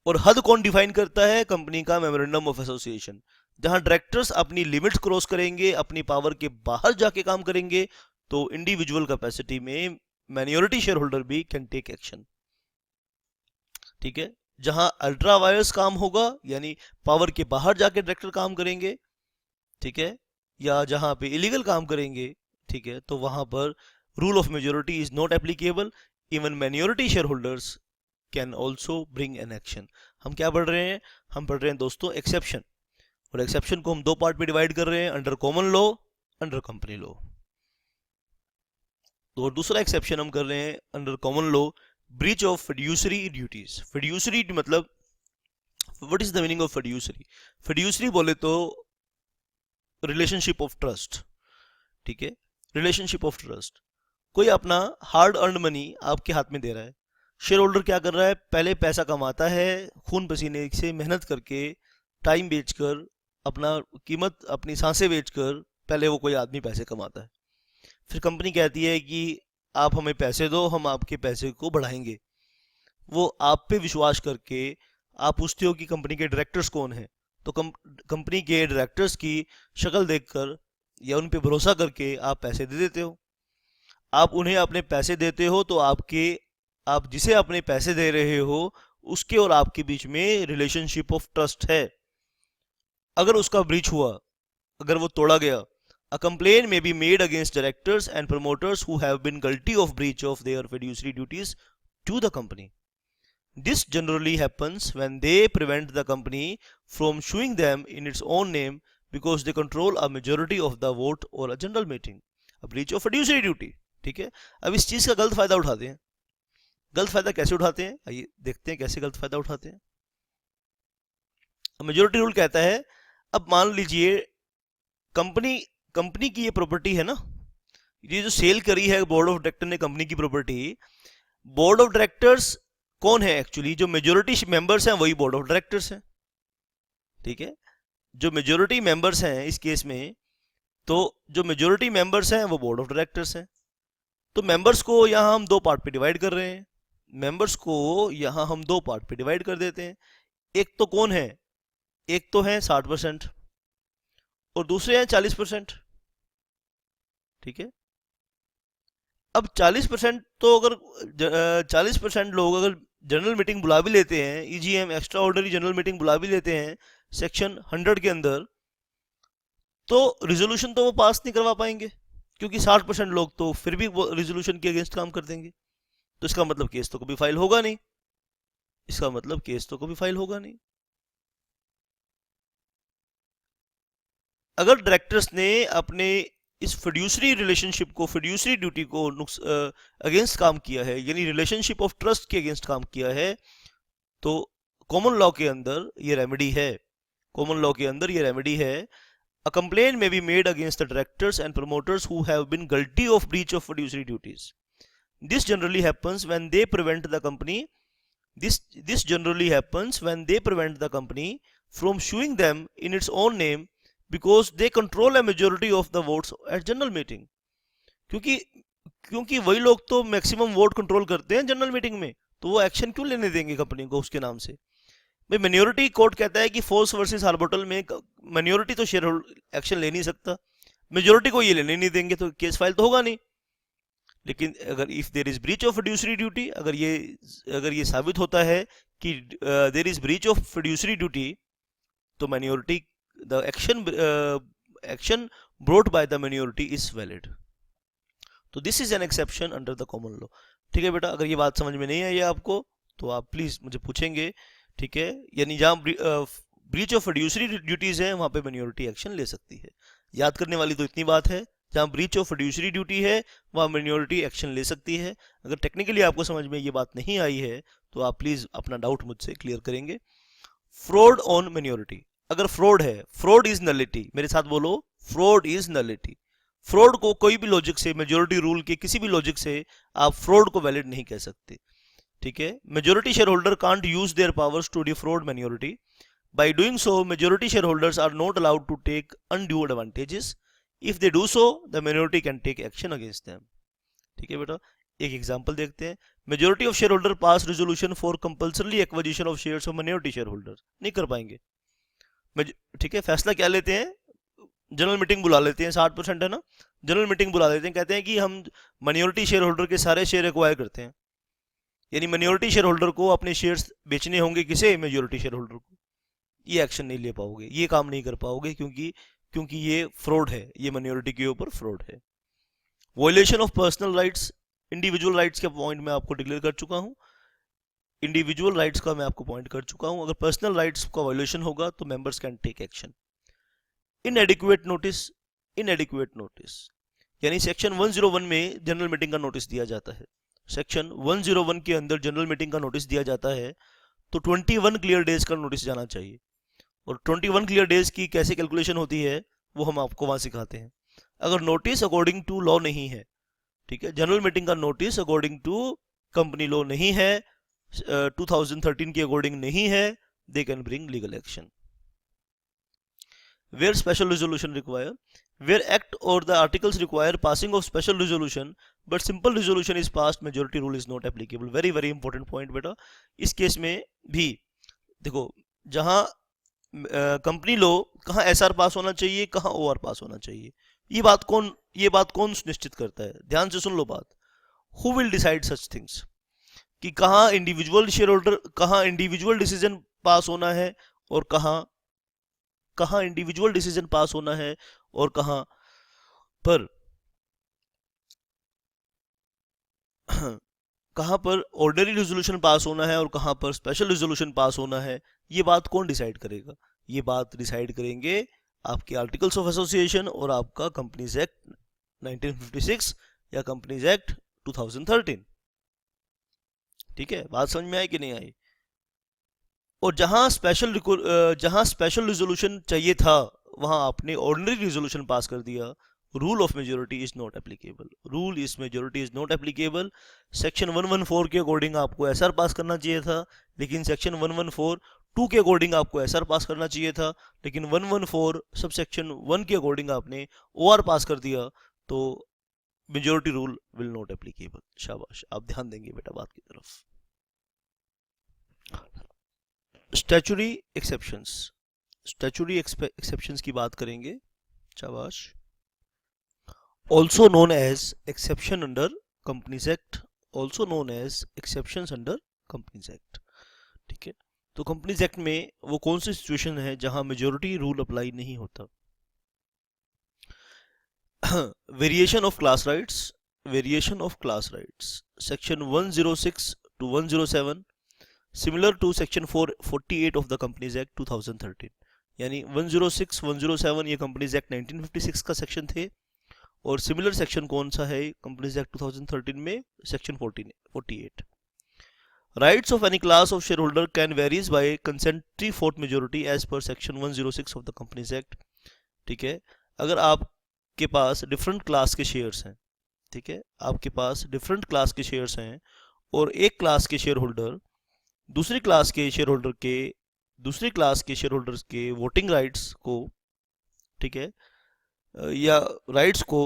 और हद कौन डिफाइन करता है, कंपनी का मेमोरेंडम ऑफ एसोसिएशन। जहां डायरेक्टर्स अपनी लिमिट्स क्रॉस करेंगे, अपनी पावर के बाहर जाके काम करेंगे, तो इंडिविजुअल कैपेसिटी में माइनॉरिटी शेयर होल्डर भी कैन टेक एक्शन। ठीक है, जहां अल्ट्रा वायरस काम होगा, यानी पावर के बाहर जाके डायरेक्टर काम करेंगे, ठीक है, या जहां पे इलीगल काम करेंगे, ठीक है, तो वहां पर rule of majority is not applicable. Even minority share holders can also bring an action. हम क्या पढ़ रहे हैं, हम पढ़ रहे हैं दोस्तों एक्सेप्शन। और एक्सेप्शन को हम दो पार्ट में डिवाइड कर रहे हैं, under common law, under company law. तो और दूसरा एक्सेप्शन हम कर रहे हैं under common law, breach of fiduciary duties. Fiduciary मतलब what is the meaning of fiduciary? Fiduciary बोले तो रिलेशनशिप ऑफ ट्रस्ट। ठीक है, रिलेशनशिप ऑफ ट्रस्ट। कोई अपना हार्ड अर्न मनी आपके हाथ में दे रहा है। शेयर होल्डर क्या कर रहा है, पहले पैसा कमाता है खून पसीने से मेहनत करके, टाइम बेचकर, अपना कीमत, अपनी सांसें बेचकर, पहले वो कोई आदमी पैसे कमाता है। फिर कंपनी कहती है कि आप हमें पैसे दो, हम आपके पैसे को बढ़ाएंगे। वो आप पे विश्वास करके, आप पूछते हो कि कंपनी के डायरेक्टर्स कौन है, तो कंपनी के डायरेक्टर्स की शक्ल देखकर या उन पे भरोसा करके आप पैसे दे देते हो। आप उन्हें अपने पैसे देते हो तो आप जिसे अपने पैसे दे रहे हो उसके और आपके बीच में रिलेशनशिप ऑफ ट्रस्ट है। अगर उसका ब्रीच हुआ, अगर वो तोड़ा गया, a complaint may be made against directors and promoters who have been guilty of breach of their fiduciary duties to the company। This generally happens when they prevent the company from suing them in its own name because they control a majority of the vote or a general meeting. A breach of fiduciary duty. ठीक है, अब इस चीज का गलत फायदा उठाते हैं। गलत फायदा कैसे उठाते हैं, आइए देखते हैं कैसे गलत फायदा उठाते हैं। मेजोरिटी रूल कहता है, अब मान लीजिए कंपनी कंपनी की ये प्रॉपर्टी है ना, ये जो सेल करी है बोर्ड ऑफ डायरेक्टर ने कंपनी की प्रॉपर्टी, बोर्ड ऑफ डायरेक्टर्स कौन है एक्चुअली, जो मेजोरिटी मेंबर्स हैं वही बोर्ड ऑफ डायरेक्टर्स हैं। ठीक है, जो मेजोरिटी मेंबर्स हैं इस केस में, तो जो मेजोरिटी मेंबर्स हैं वो बोर्ड ऑफ डायरेक्टर्स हैं। तो मेंबर्स को यहां हम दो पार्ट पे डिवाइड कर रहे हैं, मेंबर्स को यहां हम दो पार्ट पे डिवाइड कर देते हैं। एक तो कौन है, एक तो है 60% और दूसरे हैं 40%। ठीक है, अब 40% तो अगर 40% लोग अगर जनरल मीटिंग बुला भी लेते हैं, EGM extra ordinary general meeting बुला भी लेते हैं सेक्शन 100 के अंदर, तो रिजोल्यूशन तो वो पास नहीं करवा पाएंगे, क्योंकि 60% लोग तो फिर भी वो रिजोल्यूशन के अगेंस्ट काम कर देंगे। तो इसका मतलब केस तो कभी फाइल होगा नहीं, इसका मतलब केस तो कभी फाइल होगा नहीं। अगर डायरेक्टर्स ने अपने इस फिड्यूसरी रिलेशनशिप को, फिड्यूसरी ड्यूटी को अगेंस्ट काम किया है, यानी रिलेशनशिप ऑफ ट्रस्ट के अगेंस्ट काम किया है, तो कॉमन लॉ के अंदर ये रेमेडी है। कॉमन लॉ के अंदर ये रेमेडी है। A complaint may be made against the directors and promoters who have been guilty of breach of fiduciary duties. This generally happens when they prevent the company. This generally happens when they prevent the company from suing them in its own name because they control a majority of the votes at general meeting. क्योंकि वही लोग तो maximum vote control करते हैं general meeting में, तो वो action क्यों लेने देंगे कंपनी को उसके नाम से। भाई मिनोरिटी कोर्ट कहता है कि फोर्स वर्सेस हार्बोटल में मिनोरिटी तो शेयर एक्शन ले नहीं सकता, मेजोरिटी को ये लेने नहीं देंगे, तो केस फाइल तो होगा नहीं। लेकिन अगर if there is breach of fiduciary duty, अगर ये साबित होता है कि there is breach of fiduciary duty, तो minority the action brought by the minority is valid. तो this is an exception under the common law. ठीक है बेटा, अगर ये बात समझ में नहीं आई आपको तो आप प्लीज मुझे पूछेंगे। ठीक है, यानी जहां ब्रीच ऑफ फिड्यूसरी ड्यूटीज है वहां पे मिनोरिटी एक्शन ले सकती है। याद करने वाली तो इतनी बात है, जहां ब्रीच ऑफ फिड्यूसरी ड्यूटी है वहां मिनोरिटी एक्शन ले सकती है। अगर टेक्निकली आपको समझ में ये बात नहीं आई है तो आप प्लीज अपना डाउट मुझसे क्लियर करेंगे। फ्रॉड ऑन मिनोरिटी, अगर फ्रॉड है, फ्रॉड इज नलिटी, मेरे साथ बोलो, फ्रॉड इज नलिटी। फ्रॉड को कोई भी लॉजिक से, मेजोरिटी रूल के किसी भी लॉजिक से आप फ्रॉड को वैलिड नहीं कह सकते। ठीक है, majority share holder can't use their powers to defraud minority. By doing so majority share holders are not allowed to take undue advantages. If they do so the minority can take action against them. ठीक है बेटा, एक example देखते हैं। Majority of share holder pass resolution for compulsory acquisition of shares of minority share holder, नहीं कर पाएंगे। ठीक है, फैसला क्या लेते हैं, जनरल मीटिंग बुला लेते हैं, 60% है ना, जनरल मीटिंग बुला लेते हैं, कहते हैं कि हम माइनॉरिटी शेयर होल्डर के सारे शेयर एक्वायर करते हैं, यानी माइनॉरिटी शेयर होल्डर को अपने शेयर्स बेचने होंगे, किसे, मेजोरिटी शेयर होल्डर को। ये एक्शन नहीं ले पाओगे, ये काम नहीं कर पाओगे, क्योंकि ये फ्रॉड है, ये माइनॉरिटी के ऊपर फ्रॉड है। Violation of personal rights, individual rights के पॉइंट में आपको डिक्लेयर कर चुका हूं, इंडिविजुअल राइट्स का मैं आपको पॉइंट कर चुका हूं। अगर पर्सनल राइट्स का वॉयलेशन होगा तो members can take action. Inadequate notice, inadequate notice यानी सेक्शन 101 में जनरल मीटिंग का नोटिस दिया जाता है, सेक्शन 101 के अंदर जनरल मीटिंग का नोटिस दिया जाता है, तो 21 क्लियर डेज का नोटिस जाना चाहिए। और 21 क्लियर डेज की कैसे कैलकुलेशन होती है वो हम आपको वहां सिखाते हैं। अगर नोटिस अकॉर्डिंग टू लॉ नहीं है, ठीक है, जनरल मीटिंग का notice according to company law नहीं है, 2013 के अकॉर्डिंग नहीं है, they can bring legal action. Where special resolution require, where act or the articles require passing of special resolution but simple resolution is passed, majority rule is not applicable। very very important point बेटा। इस case में भी देखो, जहां company लो, कहां SR पास होना चाहिए, कहां ओआर पास होना चाहिए, ये बात कौन सुनिश्चित करता है, ध्यान से सुन लो बात। Who will decide such things, कि कहां इंडिविजुअल शेयर होल्डर, कहां इंडिविजुअल डिसीजन पास होना है और कहां इंडिविजुअल डिसीजन पास होना है और कहां पर कहाँ पर ऑर्डिनरी रेजोल्यूशन पास होना है और कहाँ पर स्पेशल रेजोल्यूशन पास होना है, ये बात कौन डिसाइड करेगा? ये बात डिसाइड करेंगे आपके आर्टिकल्स ऑफ एसोसिएशन और आपका कंपनीज एक्ट 1956 या कंपनीज एक्ट 2013। ठीक है, बात समझ में आई कि नहीं आई? और जहां स्पेशल रिजोल्यूशन चाहिए था वहां आपने ऑर्डिनरी रिजोल्यूशन पास कर दिया। Rule of majority is not applicable, rule is majority is not applicable. Section 114 के अकॉर्डिंग आपको एसआर पास करना चाहिए था, लेकिन सेक्शन 114(2) के अकॉर्डिंग आपको एसआर पास करना चाहिए था, लेकिन 114 सब सेक्शन 1 के अकॉर्डिंग आपने ओआर पास कर दिया, तो majority rule will not applicable. शाबाश, आप ध्यान देंगे बेटा बात की तरफ। स्टैचुरी एक्सेप्शंस, स्टैचुरी एक्सेप्शंस की बात करेंगे। शाबाश। Also known as exception under companies act, also known as exceptions under companies act. ठीक है, तो कंपनीज एक्ट में वो कौन सी सिचुएशन है जहां मेजोरिटी रूल अप्लाई नहीं होता? Variation of class rights, variation of class rights, section 106 to 107 similar to section 448 of the companies act 2013। यानी 106, 107 ये कंपनीज एक्ट 1956 का सेक्शन थे, और सिमिलर सेक्शन कौन सा है कंपनीज एक्ट 2013 में? Section 48। Rights of any class of share holder can varies by consent 3/4 majority as per section 106 of the companies act. ठीक है, अगर आपके पास डिफरेंट क्लास के शेयर्स हैं, ठीक है, आपके पास डिफरेंट क्लास के शेयर्स हैं, और एक क्लास के शेयर होल्डर दूसरी क्लास के शेयर होल्डर्स के वोटिंग राइट्स को, ठीक है, या राइट्स को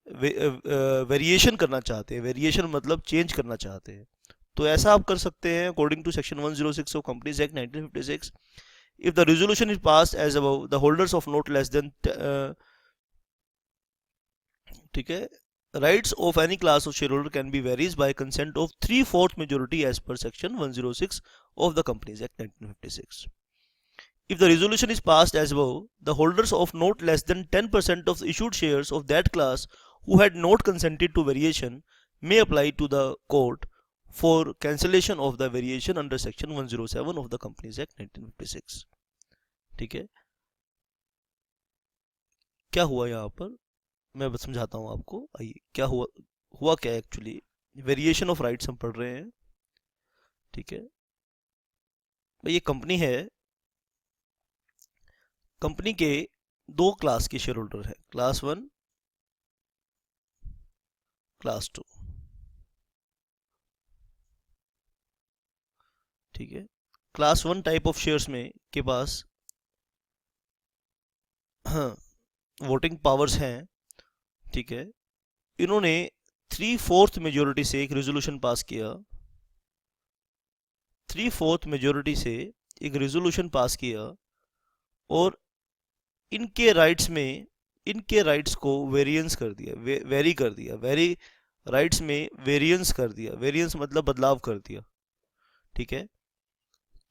वेरिएशन करना चाहते हैं, वेरिएशन मतलब चेंज करना चाहते हैं, तो ऐसा आप कर सकते हैं according to section 106 of companies act 1956। If the resolution is passed as above, the holders of not less than, ठीक है, rights of any class of shareholder can be varies by consent of 3/4 majority as per section 106 of the Companies Act 1956. If the resolution is passed as above, the holders of not less than 10% of the issued shares of that class who had not consented to variation may apply to the court for cancellation of the variation under section 107 of the Companies Act 1956. ठीक है, क्या हुआ यहाँ पर मैं बस समझाता हूँ आपको। आइए, क्या हुआ क्या एक्चुअली, वेरिएशन ऑफ राइट्स हम पढ़ रहे हैं। ठीक है भाई, ये कंपनी है, कंपनी के दो क्लास के शेयर होल्डर है, क्लास 1, क्लास 2। ठीक है, क्लास 1 टाइप ऑफ शेयर्स में के पास वोटिंग पावर्स हैं। ठीक है, इन्होंने 3/4 मेजोरिटी से एक रेजोल्यूशन पास किया, 3/4 मेजोरिटी से एक रेजोल्यूशन पास किया, और इनके राइट्स में, इनके राइट्स को वेरिएंस कर दिया, वेरी कर दिया, वेरी राइट्स में वेरिएंस कर दिया, वेरिएंस मतलब बदलाव कर दिया। ठीक है,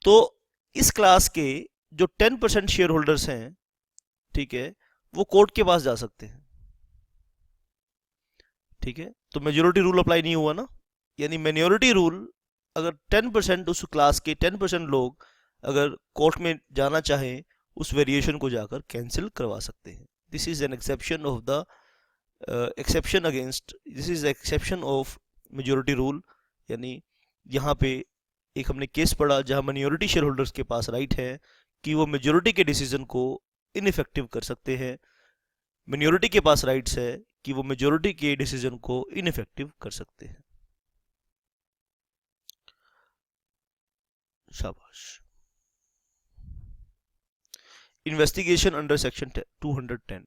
तो इस क्लास के जो 10% शेयर होल्डर्स हैं, ठीक है, वो कोर्ट के पास जा सकते हैं। ठीक है, तो मेजोरिटी रूल अप्लाई नहीं हुआ ना, यानी माइनॉरिटी रूल, अगर 10% उस क्लास के 10% लोग अगर कोर्ट में जाना चाहें, उस वेरिएशन को जाकर कैंसिल करवा सकते हैं। This is an exception of the exception against, this is exception of majority rule. यानी यहाँ पे एक हमने केस पढ़ा जहाँ माइनॉरिटी शेयर होल्डर्स के पास राइट है कि वो मेजोरिटी के डिसीजन को इनइफेक्टिव कर सकते हैं, माइनॉरिटी के पास राइट्स है कि वो मेजोरिटी के डिसीजन को इनइफेक्टिव कर सकते हैं। शाबाश। Investigation under section 210,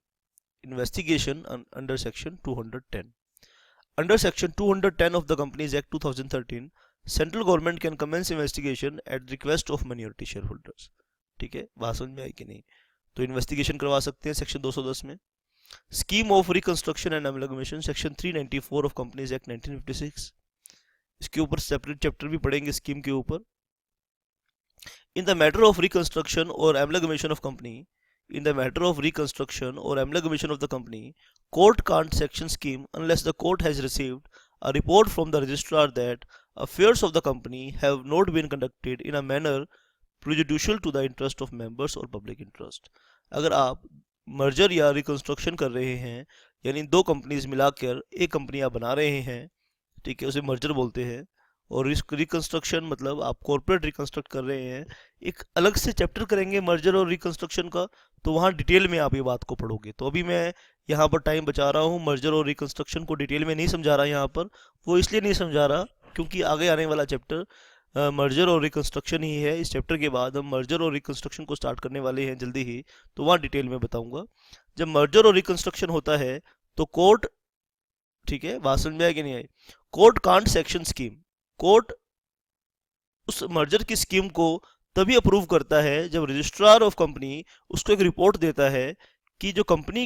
investigation under section 210, under section 210 of the companies act 2013 central government can commence investigation at request of minority share holders. ठीक है, बात समझ में आई कि नहीं? तो इन्वेस्टिगेशन करवा सकते हैं सेक्शन 210 में। Scheme of reconstruction and amalgamation, section 394 of companies act 1956, इसके ऊपर सेपरेट चैप्टर भी पढ़ेंगे स्कीम के ऊपर। In the matter of reconstruction और amalgamation of company, in the matter of reconstruction or amalgamation of the company, court can't sanction scheme unless the court has received a report from the registrar that affairs of the company have not been conducted in a manner prejudicial to the interest of members or public interest। अगर आप merger या reconstruction कर रहे हैं, यानी दो companies मिलाकर एक कंपनी आप बना रहे हैं, ठीक है, उसे मर्जर बोलते हैं। और रिकंस्ट्रक्शन मतलब आप कॉर्पोरेट रिकंस्ट्रक्ट कर रहे हैं, एक अलग से चैप्टर करेंगे मर्जर और रिकंस्ट्रक्शन का, तो वहाँ डिटेल में आप ये बात को पढ़ोगे। तो अभी मैं यहाँ पर टाइम बचा रहा हूँ, मर्जर और रिकंस्ट्रक्शन को डिटेल में नहीं समझा रहा यहाँ पर। वो इसलिए नहीं समझा रहा क्योंकि आगे आने वाला चैप्टर मर्जर और रिकंस्ट्रक्शन ही है। इस चैप्टर के बाद हम मर्जर और रिकंस्ट्रक्शन को स्टार्ट करने वाले हैं जल्दी ही, तो वहाँ डिटेल में बताऊंगा। जब मर्जर और रिकंस्ट्रक्शन होता है तो कोर्ट, ठीक है, बात समझ में आया कि नहीं आई? Court can't sanction scheme, court उस मर्जर की स्कीम को तभी अप्रूव करता है जब रजिस्ट्रार ऑफ कंपनी उसको एक रिपोर्ट देता है कि जो कंपनी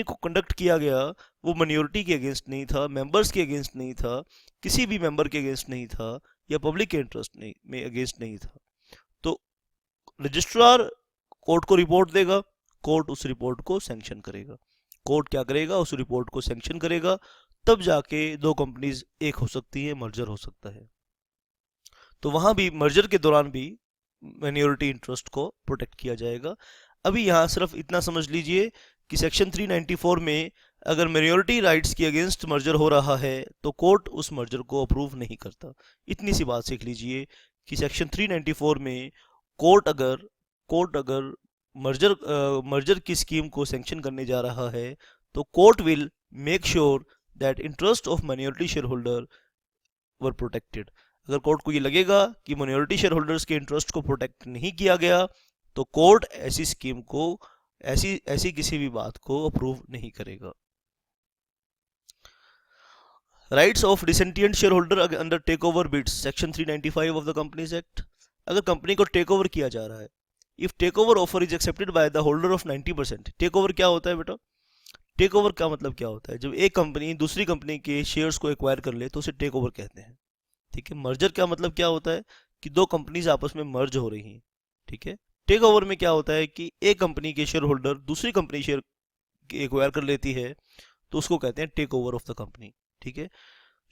को कंडक्ट किया गया वो माइनॉरिटी के अगेंस्ट नहीं था, मेंबर्स के अगेंस्ट नहीं था, किसी भी मेंबर के अगेंस्ट नहीं था, या पब्लिक के इंटरेस्ट में अगेंस्ट नहीं था। तो रजिस्ट्रार कोर्ट को रिपोर्ट देगा, कोर्ट उस रिपोर्ट को सैंक्शन करेगा। कोर्ट क्या करेगा? उस रिपोर्ट को सैंक्शन करेगा, तब जाके दो कंपनीज एक हो सकती है, मर्जर हो सकता है। तो वहां भी मर्जर के दौरान भी माइनॉरिटी इंटरेस्ट को प्रोटेक्ट किया जाएगा। अभी यहाँ सिर्फ इतना समझ लीजिए कि सेक्शन 394 में अगर माइनॉरिटी राइट्स के अगेंस्ट मर्जर हो रहा है तो कोर्ट उस मर्जर को अप्रूव नहीं करता। इतनी सी बात सीख लीजिए कि सेक्शन 394 में कोर्ट अगर मर्जर की स्कीम को सैंक्शन करने जा रहा है तो court will make sure that interest of minority share holder were protected. अगर कोर्ट को ये लगेगा कि माइनॉरिटी शेयर होल्डर्स के इंटरेस्ट को प्रोटेक्ट नहीं किया गया तो कोर्ट ऐसी स्कीम को, ऐसी किसी भी बात को अप्रूव नहीं करेगा। Rights of dissentient shareholder under take over bids, section 395 of the companies act. अगर कंपनी को टेक ओवर किया जा रहा है, if take over offer is accepted by the holder of 90%। Take over क्या होता है बेटा? टेक ओवर का मतलब क्या होता है? जब एक कंपनी दूसरी कंपनी के शेयर्स को एक्वायर कर ले तो उसे टेक ओवर कहते हैं, ठीक है। मर्जर का मतलब क्या होता है? कि दो कंपनीज आपस में मर्ज हो रही हैं, ठीक है। टेक ओवर में क्या होता है कि एक कंपनी के शेयर होल्डर दूसरी कंपनी शेयर एक्वायर कर लेती है, तो उसको कहते हैं take over of the company, ठीक है।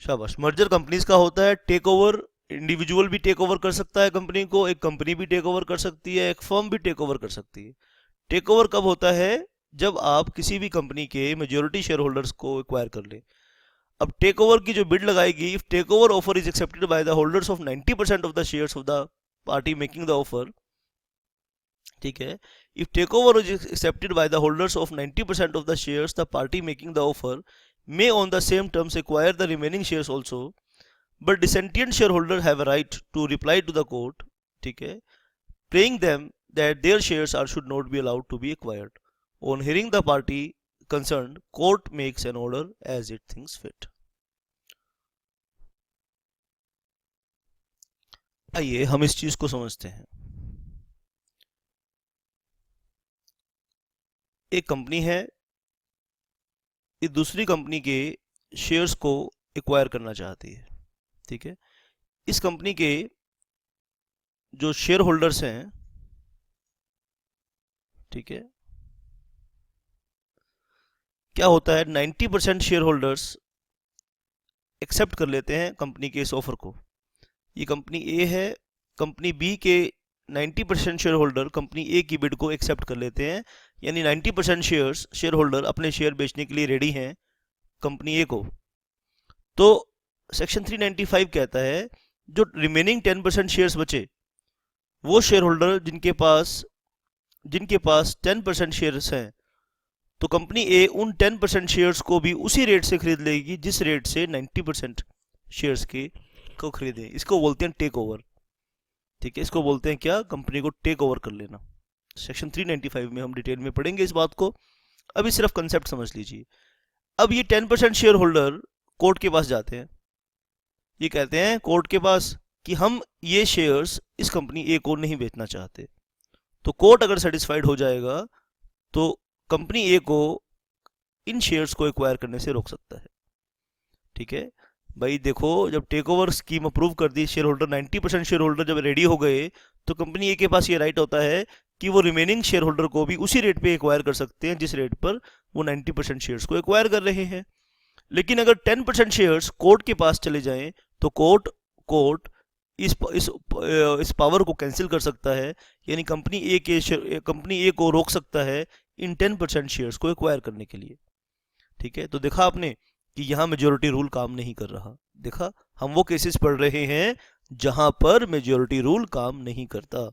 शाबाश। मर्जर कंपनीज का होता है। टेक ओवर इंडिविजुअल भी टेक ओवर कर सकता है कंपनी को, एक कंपनी भी टेक ओवर कर सकती है, एक फर्म भी टेक ओवर कर सकती है। टेक ओवर कब होता है? जब आप किसी भी कंपनी के मेजॉरिटी शेयर होल्डर्स को एक्वायर कर ले। अब टेक ओवर की जो बिड लगाएगी, if take over offer is accepted by the holders of 90% of the shares of the party making the offer, ठीक है। If take over is accepted by the holders of 90% of the shares, the party making the offer may on the same terms acquire the remaining shares also, but dissentient shareholder have a right to reply to the court, ठीक है, praying them that their shares should not be allowed to be acquired. On hearing the party concerned, court makes an order as it thinks fit. आइए हम इस चीज को समझते हैं। एक कंपनी है, ये दूसरी कंपनी के शेयर्स को एक्वायर करना चाहती है, ठीक है। इस कंपनी के जो शेयर होल्डर्स हैं, ठीक है, क्या होता है, 90% शेयर होल्डर्स एक्सेप्ट कर लेते हैं कंपनी के इस ऑफर को। ये कंपनी ए है, कंपनी बी के 90% शेयर होल्डर कंपनी ए की बिड को एक्सेप्ट कर लेते हैं, यानी 90% शेयर होल्डर अपने शेयर बेचने के लिए रेडी हैं कंपनी ए को। तो सेक्शन 395 कहता है जो रिमेनिंग 10% शेयर्स बचे, वो शेयर होल्डर जिनके पास 10% शेयर्स हैं, तो कंपनी ए उन 10% शेयर्स को भी उसी रेट से खरीद लेगी जिस रेट से 90% शेयर्स को खरीदे। इसको बोलते हैं टेक ओवर, ठीक है। इसको बोलते हैं क्या? कंपनी को टेक ओवर कर लेना। सेक्शन 395 में हम डिटेल में पढ़ेंगे इस बात को, अभी सिर्फ कंसेप्ट समझ लीजिए। अब ये 10% शेयर होल्डर कोर्ट के पास जाते हैं, ये कहते हैं कोर्ट के पास कि हम ये शेयर्स इस कंपनी ए को नहीं बेचना चाहते। तो कोर्ट अगर सेटिस्फाइड हो जाएगा तो कंपनी ए को इन शेयर्स को एक्वायर करने से रोक सकता है, ठीक है। भाई देखो, जब टेक ओवर स्कीम अप्रूव कर दी, शेयर होल्डर 90% शेयर होल्डर जब रेडी हो गए, तो कंपनी ए के पास ये राइट होता है कि वो रिमेनिंग शेयर होल्डर को भी उसी रेट पे एक्वायर कर सकते हैं जिस रेट पर वो 90% शेयर्स को एक्वायर कर रहे हैं। लेकिन अगर 10% शेयर्स कोर्ट के पास चले जाएं तो कोर्ट इस पावर को कैंसिल कर सकता है, यानी कंपनी ए को रोक सकता है इन 10% शेयर्स को एक्वायर करने के लिए। ठीक है, तो देखा आपने कि यहाँ मेजोरिटी रूल काम नहीं कर रहा। देखा, हम वो केसेस पढ़ रहे हैं जहां पर मेजोरिटी रूल काम नहीं करता,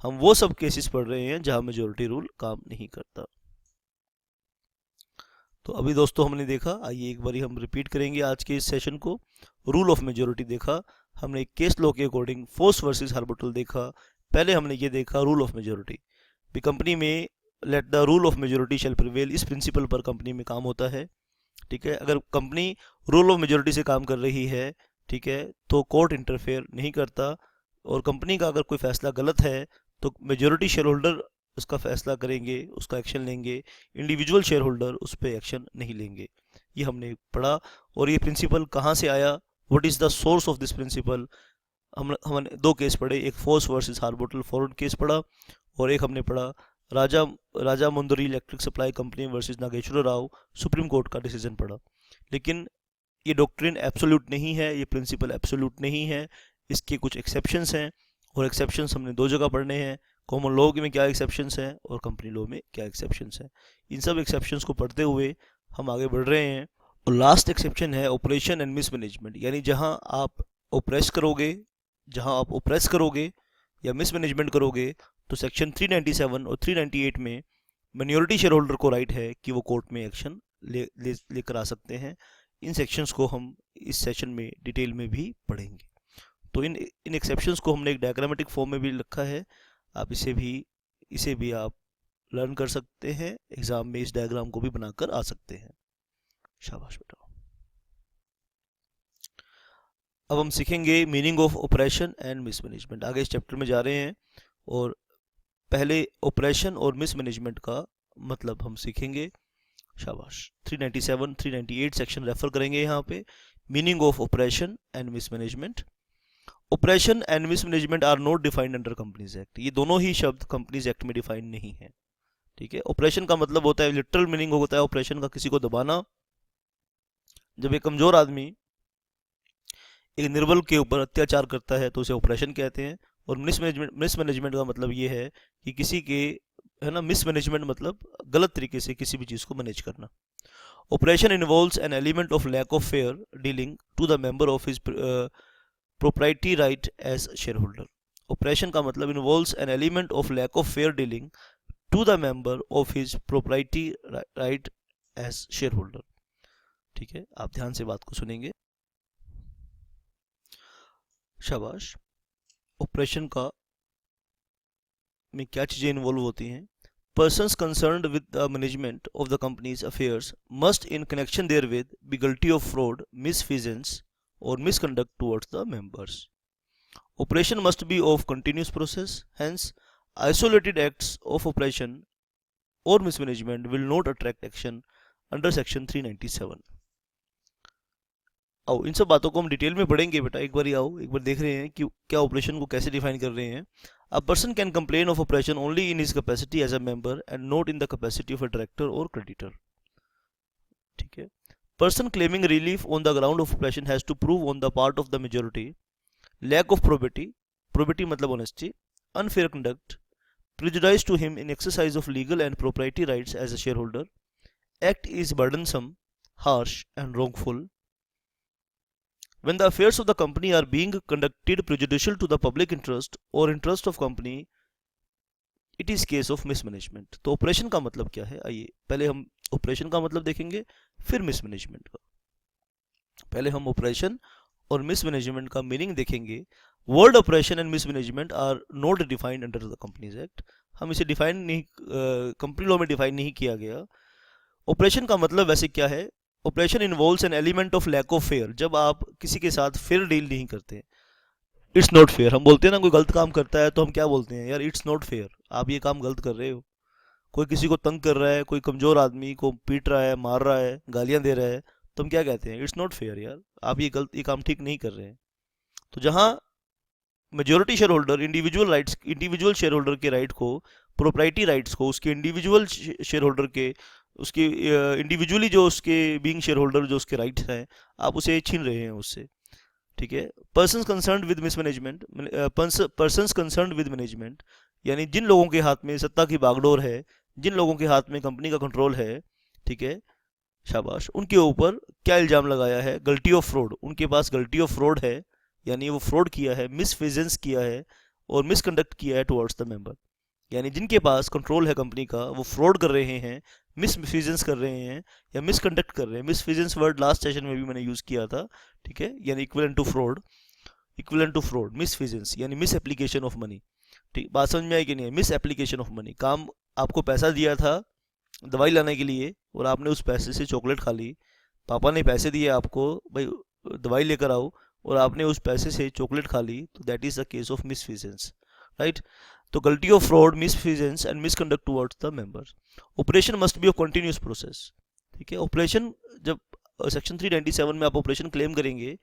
हम वो सब केसेस पढ़ रहे हैं जहां मेजोरिटी रूल काम नहीं करता। तो अभी दोस्तों हमने देखा, आइए एक बारी हम रिपीट करेंगे आज के इस सेशन को। रूल ऑफ मेजोरिटी देखा हमने, केस लॉ के अकॉर्डिंग फोर्स वर्सेस हार्बोटल देखा। पहले हमने ये देखा रूल ऑफ मेजोरिटी, भी कंपनी में let the rule of majority shall prevail, इस प्रिंसिपल पर कंपनी में काम होता है। ठीक है, अगर कंपनी रूल ऑफ मेजोरिटी से काम कर रही है, ठीक है, तो कोर्ट इंटरफेयर नहीं करता, और कंपनी का अगर कोई फैसला गलत है तो मेजोरिटी शेयर होल्डर उसका फैसला करेंगे, उसका एक्शन लेंगे, इंडिविजुअल शेयर होल्डर उस पर एक्शन नहीं लेंगे। ये हमने पढ़ा। और ये प्रिंसिपल कहाँ से आया, what is the source of this principle, हमने दो केस पढ़े, एक Foss versus Harbottle forward case पढ़ा, और एक हमने पढ़ा Rajahmundry electric supply company versus Nageshwar Rao, supreme court का डिसीजन पढ़ा। लेकिन ये डॉक्ट्रिन एब्सोल्यूट नहीं है, ये प्रिंसिपल एब्सोल्यूट नहीं है, इसके कुछ एक्सेप्शंस हैं, और एक्सेप्शंस हमने दो जगह पढ़ने हैं, कॉमन लॉ में क्या एक्सेप्शंस हैं और कंपनी लॉ में क्या एक्सेप्शंस हैं। इन सब एक्सेप्शंस को पढ़ते हुए हम आगे बढ़ रहे हैं। और लास्ट एक्सेप्शन है ऑपरेशन एंड मिसमैनेजमेंट, यानी जहां आप ऑपरेस करोगे या मिसमैनेजमेंट करोगे, तो सेक्शन 397 और 398 में माइनॉरिटी शेयर होल्डर को राइट है कि वो कोर्ट में एक्शन लेकर आ सकते हैं। इन सेक्शंस को हम इस सेशन में डिटेल में भी पढ़ेंगे। तो इन एक्सेप्शंस को हमने एक डायग्रामेटिक फॉर्म में भी लिखा है, आप इसे भी आप लर्न कर सकते हैं, एग्जाम में इस डायग्राम को भी बनाकर आ सकते हैं। शाबाश बेटा। अब हम सीखेंगे meaning of oppression and mismanagement. आगे इस चैप्टर में जा रहे हैं और पहले ऑपरेशन और मिसमैनेजमेंट का मतलब हम सीखेंगे। शाबाश। 397 398 सेक्शन रेफर करेंगे यहाँ पे। Meaning of oppression and mismanagement. Operation and mismanagement are not defined under companies act. ये दोनों ही शब्द कंपनीज एक्ट में डिफाइंड नहीं है। ठीक है, ऑपरेशन का मतलब होता है, लिटरल मीनिंग होता है ऑपरेशन का किसी को दबाना। जब एक कमजोर आदमी एक निर्बल के ऊपर अत्याचार करता है तो उसे ऑपरेशन कहते हैं। और मिसमैनेजमेंट का मतलब ये है कि किसी के, है ना, मिसमैनेजमेंट मतलब गलत तरीके से किसी भी चीज़ को मैनेज करना। Oppression involves an element of lack of fair dealing to the member of his propriety right as shareholder. Operation का मतलब involves an element of lack of fair dealing to the member of his propriety right as shareholder. ठीक है, आप ध्यान से बात को सुनेंगे। शाबाश। ऑपरेशन का में क्या चीजें इन्वॉल्व होती हैं? Persons concerned with the management of the company's affairs must in connection therewith be guilty of fraud, misfeasance or misconduct towards the members. Operation must be of continuous process, hence isolated acts of operation or mismanagement will not attract action under section 397. आओ इन सब बातों को हम detail में पढ़ेंगे बेटा। एक बार आओ, एक बार देख रहे हैं कि क्या ऑपरेशन को कैसे डिफाइन कर रहे हैं। A person can complain of operation only in his capacity as a member and not in the capacity of a director or creditor. ठीक है, person claiming relief on the ground of operation has to prove on the part of the majority lack of probity मतलब honesty, unfair conduct, prejudice to him in exercise of legal and propriety rights as a shareholder, act is burdensome, harsh and wrongful, when the affairs of the company are being conducted prejudicial to the public interest or interest of company, it is case of mismanagement. तो operation का मतलब क्या है, आइए पहले हम operation का मतलब देखेंगे, फिर मिसमैनेजमेंट का। पहले हम ऑपरेशन और मिसमैनेजमेंट का मीनिंग देखेंगे। Word oppression and mismanagement are not defined under the companies act. हम इसे डिफाइन नहीं, कंपनी लॉ में डिफाइन नहीं किया गया। ऑपरेशन का मतलब वैसे क्या है? Oppression involves an element of lack of fair. जब आप किसी के साथ फेयर डील नहीं करते, इट्स नॉट फेयर। हम बोलते हैं ना, कोई गलत काम करता है तो हम क्या बोलते हैं, यार इट्स नॉट फेयर, आप ये काम गलत कर रहे हो। कोई किसी को तंग कर रहा है, कोई कमजोर आदमी को पीट रहा है, मार रहा है, गालियां दे रहा है, तो हम क्या कहते हैं, इट्स नॉट फेयर, यार आप ये काम ठीक नहीं कर रहे हैं। तो जहां majority share holder individual share holder के राइट को, प्रोप्राइटी राइट्स को उसके इंडिविजुअल शेयर होल्डर के उसके इंडिविजुअली जो उसके बीइंग शेयर होल्डर जो उसके राइट्स हैं आप उसे छीन रहे हैं उससे। ठीक है। Persons concerned with mismanagement, persons concerned with management, यानी जिन लोगों के हाथ में सत्ता की बागडोर है, जिन लोगों के हाथ में कंपनी का कंट्रोल है, ठीक है, शाबाश, उनके ऊपर क्या इल्ज़ाम लगाया है? गलती ऑफ फ्रॉड, उनके पास गलती ऑफ फ्रॉड है, यानी वो फ्रॉड किया है, मिसफिजेंस किया है और मिसकंडक्ट किया है टुवर्ड्स द मेंबर। यानी जिनके पास कंट्रोल है कंपनी का वो फ्रॉड कर रहे हैं, मिसफिजेंस कर रहे हैं या मिसकंडक्ट कर रहे हैं। मिसफिजेंस वर्ड लास्ट सेशन में भी मैंने यूज़ किया था, ठीक है, यानी equivalent to fraud, equivalent to fraud, misfeasance यानी मिस एप्लीकेशन ऑफ मनी। ठीक, बात समझ में आई कि नहीं? मिस एप्लीकेशन ऑफ मनी, काम आपको पैसा दिया था दवाई लाने के लिए और आपने उस पैसे से चॉकलेट खा ली। पापा ने पैसे दिए आपको, भाई दवाई लेकर आओ, और आपने उस पैसे से चॉकलेट खा ली, तो that is the case of misfeasance, right. तो guilty of fraud, misfeasance and misconduct towards the members. Oppression must be a continuous process. ठीक है, ऑपरेशन जब सेक्शन 397 में आप ऑपरेशन क्लेम करेंगे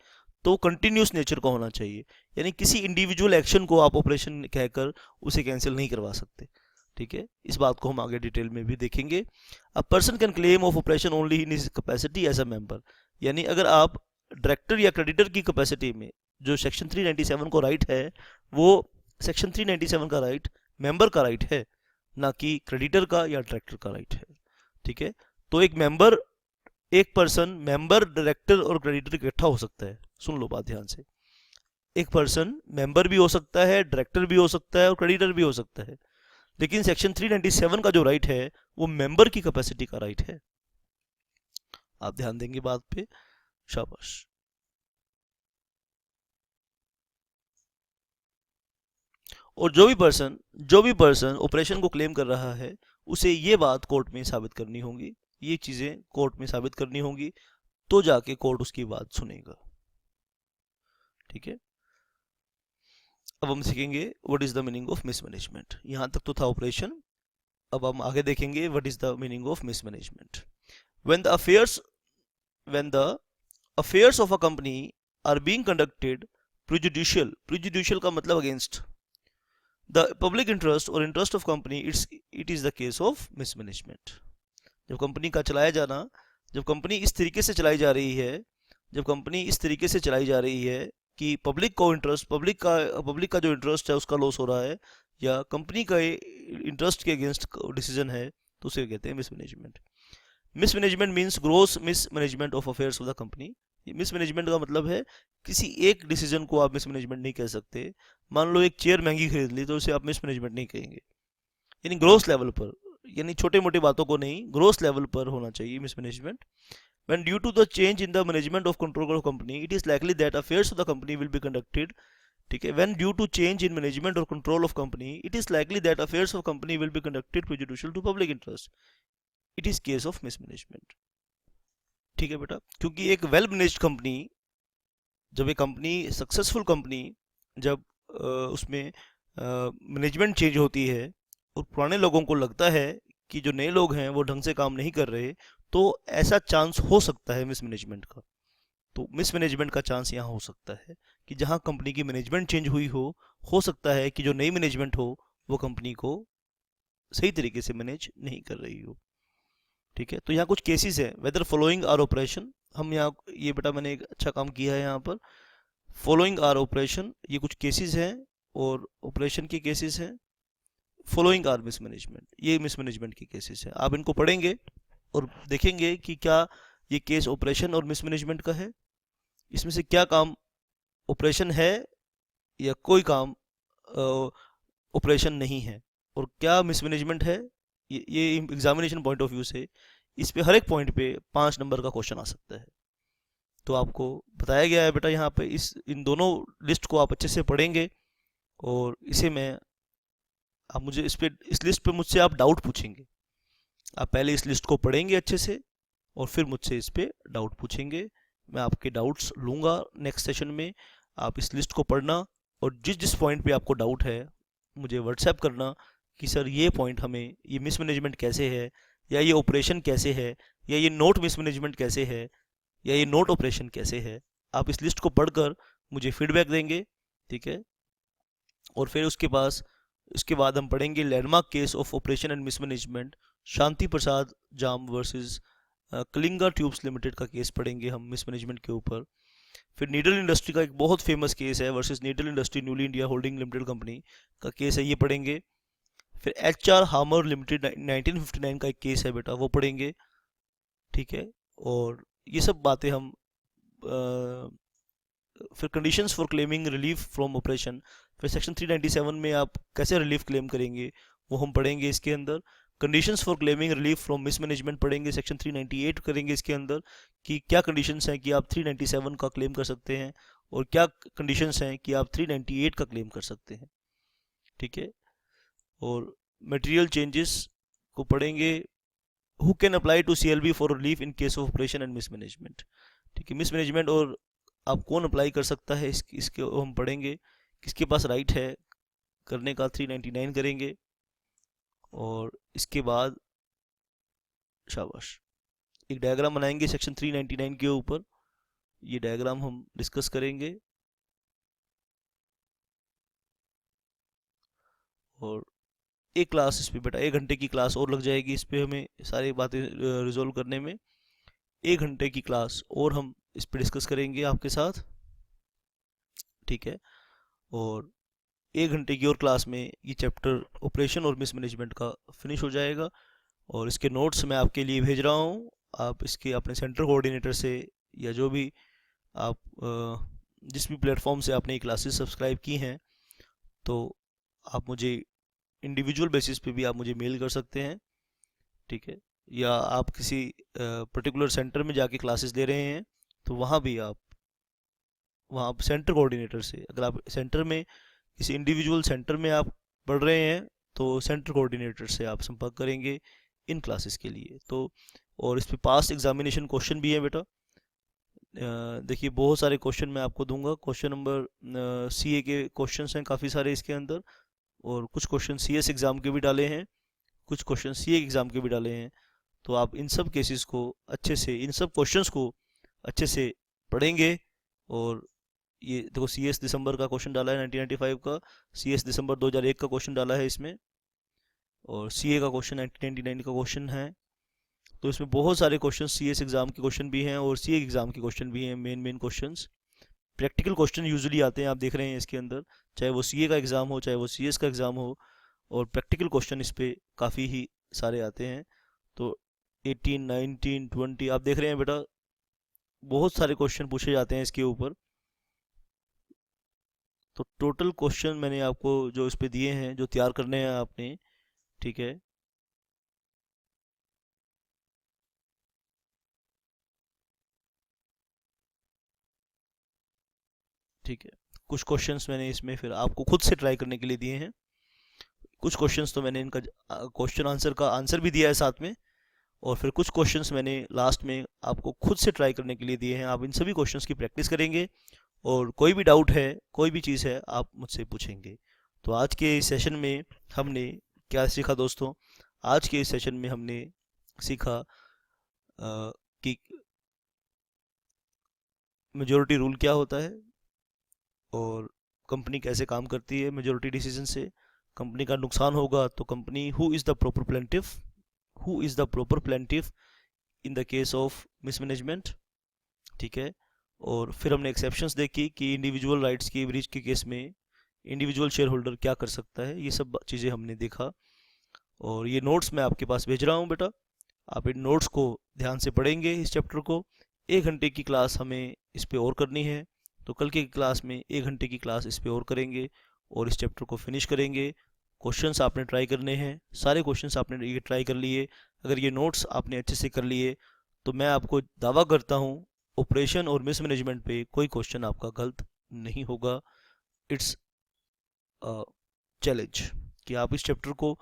तो कंटिन्यूस नेचर का होना चाहिए, यानी किसी इंडिविजुअल एक्शन को आप ऑपरेशन कहकर उसे कैंसिल नहीं करवा सकते। ठीक है, इस बात को हम आगे डिटेल में भी देखेंगे। A person can claim of oppression only in his capacity as a member, यानी अगर आप डायरेक्टर या क्रेडिटर की कैपेसिटी में, जो सेक्शन 397 को राइट है, वो सेक्शन 397 का राइट मेंबर का राइट है, ना कि क्रेडिटर का या डायरेक्टर का राइट है। ठीक है, तो एक मेंबर, एक पर्सन मेंबर, डायरेक्टर और क्रेडिटर इकट्ठा हो सकता है। सुन लो बात ध्यान से, एक पर्सन मेंबर भी हो सकता है, डायरेक्टर भी हो सकता है और क्रेडिटर भी हो सकता है, लेकिन सेक्शन 397 का जो राइट है वो मेंबर की कैपेसिटी का राइट है। आप ध्यान देंगे बात पे, शाबाश। और जो भी पर्सन ऑपरेशन को क्लेम कर रहा है उसे ये बात कोर्ट में साबित करनी होगी, ये चीजें कोर्ट में साबित करनी होंगी, तो जाके कोर्ट उसकी बात सुनेगा। ठीक है, अब हम सीखेंगे what is the meaning of mismanagement. यहां तक तो था ऑपरेशन, अब हम आगे देखेंगे what is the meaning of mismanagement. When the affairs of a company are being conducted prejudicial, prejudicial का मतलब अगेंस्ट द पब्लिक इंटरेस्ट और interest of company, it is the case of mismanagement. जब company का चलाया जाना, जब company इस तरीके से चलाई जा रही है, जब कंपनी इस तरीके से चलाई जा रही है कि पब्लिक को इंटरेस्ट, पब्लिक का जो इंटरेस्ट है उसका लॉस हो रहा है, या कंपनी का इंटरेस्ट के अगेंस्ट डिसीजन है, तो उसे कहते हैं mismanagement. Mismanagement means gross mismanagement of affairs of the company. Mismanagement का मतलब है किसी एक डिसीजन को आप मिसमैनेजमेंट नहीं कह सकते। मान लो एक चेयर महंगी खरीद ली, तो उसे आप मिसमैनेजमेंट नहीं कहेंगे, यानी ग्रोस लेवल पर, यानी छोटे मोटे बातों को नहीं, ग्रोस लेवल पर होना चाहिए mismanagement. When due to the change in the management of control of company, it is likely that affairs of the company will be conducted. ठीक है, when due to change in management or control of company, it is likely that affairs of company will be conducted prejudicial to public interest. It is case of mismanagement. ठीक है बेटा, क्योंकि एक well managed company, जब एक company successful company, जब उसमें management change होती है और पुराने लोगों को लगता है कि जो नए लोग हैं वो ढंग से काम नहीं कर रहे, तो ऐसा चांस हो सकता है मिसमैनेजमेंट का। तो मिसमैनेजमेंट का चांस यहाँ हो सकता है कि जहाँ कंपनी की मैनेजमेंट चेंज हुई हो सकता है कि जो नई मैनेजमेंट हो वो कंपनी को सही तरीके से मैनेज नहीं कर रही हो। ठीक है, तो यहाँ कुछ केसेस हैं, वेदर फॉलोइंग आर ऑपरेशन, हम यहाँ ये बेटा मैंने एक अच्छा काम किया है यहाँ पर, फॉलोइंग आर ऑपरेशन, ये कुछ केसेस हैं और ऑपरेशन के केसेस हैं। फॉलोइंग आर मिसमैनेजमेंट, ये मिसमैनेजमेंट के केसेस हैं। आप इनको पढ़ेंगे और देखेंगे कि क्या ये केस ऑपरेशन और मिसमैनेजमेंट का है, इसमें से क्या काम ऑपरेशन है या कोई काम ऑपरेशन नहीं है, और क्या मिसमैनेजमेंट है। ये एग्जामिनेशन पॉइंट ऑफ व्यू से इस पे हर एक पॉइंट पे 5 नंबर का क्वेश्चन आ सकता है। तो आपको बताया गया है बेटा यहाँ पे, इन दोनों लिस्ट को आप अच्छे से पढ़ेंगे और इसे मैं, आप मुझे इस लिस्ट पे मुझसे आप डाउट पूछेंगे। आप पहले इस लिस्ट को पढ़ेंगे अच्छे से और फिर मुझसे इस पे डाउट पूछेंगे। मैं आपके डाउट्स लूँगा नेक्स्ट सेशन में। आप इस लिस्ट को पढ़ना और जिस जिस पॉइंट पे आपको डाउट है मुझे व्हाट्सएप करना कि सर ये पॉइंट हमें, ये मिसमैनेजमेंट कैसे है, या ये ऑपरेशन कैसे है, या ये नोट मिसमैनेजमेंट कैसे है, या ये नोट ऑपरेशन कैसे है। आप इस लिस्ट को पढ़कर मुझे फीडबैक देंगे, ठीक है। और फिर उसके बाद हम पढ़ेंगे landmark case of oppression and mismanagement Shanti Prasad jam versus Kalinga tubes limited का केस पढ़ेंगे हम मिसमैनेजमेंट के ऊपर। फिर नीडल इंडस्ट्री का एक बहुत फेमस केस है versus needle industry newly India holding limited company का केस है, ये पढ़ेंगे। फिर HR हामर लिमिटेड 1959 का एक केस है बेटा, वो पढ़ेंगे, ठीक है। और ये सब बातें हम फिर conditions for claiming relief from operation, फिर सेक्शन 397 में आप कैसे रिलीफ क्लेम करेंगे वो हम पढ़ेंगे इसके अंदर। Conditions for claiming relief from mismanagement पढ़ेंगे, सेक्शन 398 करेंगे इसके अंदर कि क्या कंडीशंस हैं कि आप 397 का क्लेम कर सकते हैं और क्या कंडीशंस हैं कि आप 398 का क्लेम कर सकते हैं, ठीक है। और मटेरियल चेंजेस को पढ़ेंगे, who can apply to CLB for relief in case of oppression and mismanagement, ठीक है। मिसमैनेजमेंट और आप कौन अप्लाई कर सकता है इसके हम पढ़ेंगे, किसके पास राइट है करने का, 399 करेंगे। और इसके बाद शाबाश एक डायग्राम बनाएंगे सेक्शन 399 के ऊपर, ये डायग्राम हम डिस्कस करेंगे। और एक क्लास इस पे बेटा 1 घंटे की क्लास और लग जाएगी इस पे, हमें सारी बातें रिजोल्व करने में 1 घंटे की क्लास और हम इस पे डिस्कस करेंगे आपके साथ, ठीक है। और 1 घंटे की और क्लास में ये चैप्टर ऑपरेशन और मिसमैनेजमेंट का फिनिश हो जाएगा। और इसके नोट्स मैं आपके लिए भेज रहा हूँ, आप इसके अपने सेंटर कोऑर्डिनेटर से या जो भी आप जिस भी प्लेटफॉर्म से आपने ये क्लासेस सब्सक्राइब की हैं, तो आप मुझे इंडिविजुअल बेसिस पे भी आप मुझे मेल कर सकते हैं, ठीक है। या आप किसी पर्टिकुलर सेंटर में जाके क्लासेस दे रहे हैं तो वहाँ भी आप वहाँ सेंटर कोऑर्डिनेटर से, अगर आप सेंटर में किसी इंडिविजुअल सेंटर में आप पढ़ रहे हैं तो सेंटर कोऑर्डिनेटर से आप संपर्क करेंगे इन क्लासेस के लिए। तो और इस पे पास्ट एग्जामिनेशन क्वेश्चन भी है बेटा, देखिए बहुत सारे क्वेश्चन मैं आपको दूंगा। क्वेश्चन नंबर CA के क्वेश्चंस हैं काफ़ी सारे इसके अंदर, और कुछ क्वेश्चन CS एग्ज़ाम के भी डाले हैं, कुछ क्वेश्चन CA एग्ज़ाम के भी डाले हैं। तो आप इन सब केसेस को अच्छे से, इन सब क्वेश्चंस को अच्छे से पढ़ेंगे। और ये देखो CS दिसंबर का क्वेश्चन डाला है 1995 का, CS दिसंबर 2001 का क्वेश्चन डाला है इसमें, और CA का क्वेश्चन 1999 का क्वेश्चन है। तो इसमें बहुत सारे क्वेश्चन CS एग्ज़ाम के क्वेश्चन भी हैं और CA एग्ज़ाम के क्वेश्चन भी हैं, main questions. Practical question usually आते हैं, आप देख रहे हैं इसके अंदर, चाहे वो CA का एग्ज़ाम हो चाहे वो CS का एग्ज़ाम हो, और प्रैक्टिकल क्वेश्चन इस पे काफ़ी ही सारे आते हैं। तो 18, 19, 20 आप देख रहे हैं बेटा, बहुत सारे क्वेश्चन पूछे जाते हैं इसके ऊपर। तो टोटल क्वेश्चन मैंने आपको जो इस पे दिए हैं, जो तैयार करने हैं आपने, ठीक है। ठीक है, कुछ क्वेश्चंस मैंने इसमें फिर आपको खुद से ट्राई करने के लिए दिए हैं। कुछ क्वेश्चंस तो मैंने इनका क्वेश्चन आंसर का आंसर भी दिया है साथ में, और फिर कुछ क्वेश्चंस मैंने लास्ट में आपको खुद से ट्राई करने के लिए दिए हैं। आप इन सभी क्वेश्चंस की प्रैक्टिस करेंगे और कोई भी डाउट है, कोई भी चीज़ है, आप मुझसे पूछेंगे। तो आज के इस सेशन में हमने क्या सीखा दोस्तों? आज के इस सेशन में हमने सीखा कि मेजॉरिटी रूल क्या होता है और कंपनी कैसे काम करती है मेजॉरिटी डिसीजन से। कंपनी का नुकसान होगा तो company who is the proper plaintiff in the case of mismanagement, ठीक है। और फिर हमने एक्सेप्शंस देखी कि इंडिविजुअल राइट्स की ब्रीच के केस में इंडिविजुअल शेयर होल्डर क्या कर सकता है, ये सब चीज़ें हमने देखा। और ये नोट्स मैं आपके पास भेज रहा हूँ बेटा, आप इन नोट्स को ध्यान से पढ़ेंगे इस चैप्टर को। 1 घंटे की क्लास हमें इस पे और करनी है, तो कल की क्लास में 1 घंटे की क्लास इस पे और करेंगे और इस चैप्टर को फिनिश करेंगे। क्वेश्चंस आपने ट्राई करने हैं, सारे क्वेश्चंस आपने ये ट्राई कर लिए। अगर ये नोट्स आपने अच्छे से कर लिए तो मैं आपको दावा करता हूँ ऑपरेशन और मिसमैनेजमेंट पे कोई क्वेश्चन आपका गलत नहीं होगा। इट्स चैलेंज कि आप इस चैप्टर को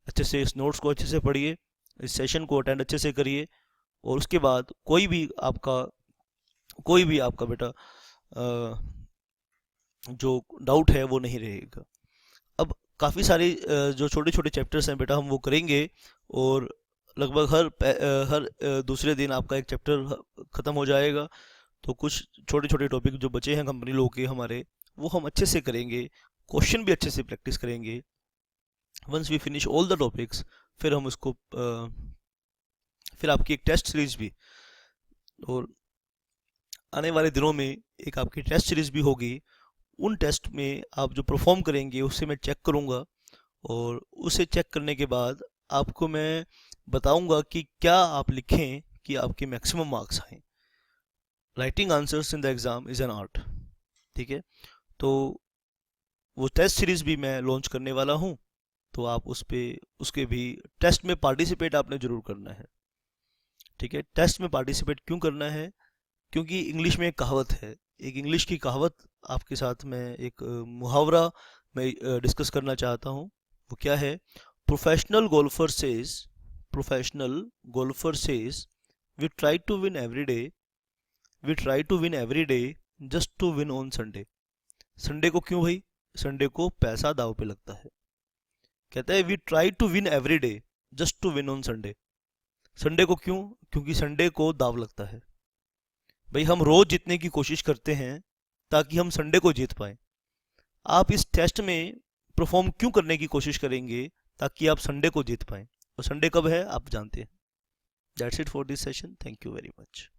अच्छे से, इस नोट्स को अच्छे से पढ़िए, इस सेशन को अटेंड अच्छे से करिए, और उसके बाद कोई भी आपका बेटा जो डाउट है वो नहीं रहेगा। अब काफ़ी सारे जो छोटे छोटे चैप्टर्स हैं बेटा हम वो करेंगे, और लगभग हर दूसरे दिन आपका एक चैप्टर ख़त्म हो जाएगा। तो कुछ छोटे छोटे टॉपिक जो बचे हैं कंपनी लॉ के हमारे, वो हम अच्छे से करेंगे, क्वेश्चन भी अच्छे से प्रैक्टिस करेंगे। Once we finish all the topics, फिर हम उसको फिर आपकी एक टेस्ट सीरीज भी, और आने वाले दिनों में एक आपकी टेस्ट सीरीज भी होगी। उन टेस्ट में आप जो परफॉर्म करेंगे उससे मैं चेक करूँगा, और उसे चेक करने के बाद आपको मैं बताऊंगा कि क्या आप लिखें कि आपके मैक्सिमम मार्क्स आएँ। Writing answers in the exam is an art. ठीक है, तो वो टेस्ट सीरीज भी मैं लॉन्च करने वाला हूँ, तो आप उस पे उसके भी टेस्ट में पार्टिसिपेट आपने ज़रूर करना है। ठीक है, टेस्ट में पार्टिसिपेट क्यों करना है? क्योंकि इंग्लिश में एक कहावत है, एक इंग्लिश की कहावत आपके साथ मैं एक मुहावरा मैं डिस्कस करना चाहता हूँ। वो क्या है? Professional golfer says professional golfer says we try to win every day we try to win every day just to win on Sunday. Sunday को क्यों भाई? संडे को पैसा दाव पे लगता है। कहता है we try to win every day just to win on Sunday. Sunday को क्यों? क्योंकि संडे को दाव लगता है। भाई हम रोज जीतने की कोशिश करते हैं ताकि हम संडे को जीत पाए। आप इस टेस्ट में परफॉर्म क्यों करने की कोशिश करेंगे? ताकि आप संडे को जीत पाएं। और संडे कब है आप जानते हैं। That's it for this session. Thank you very much.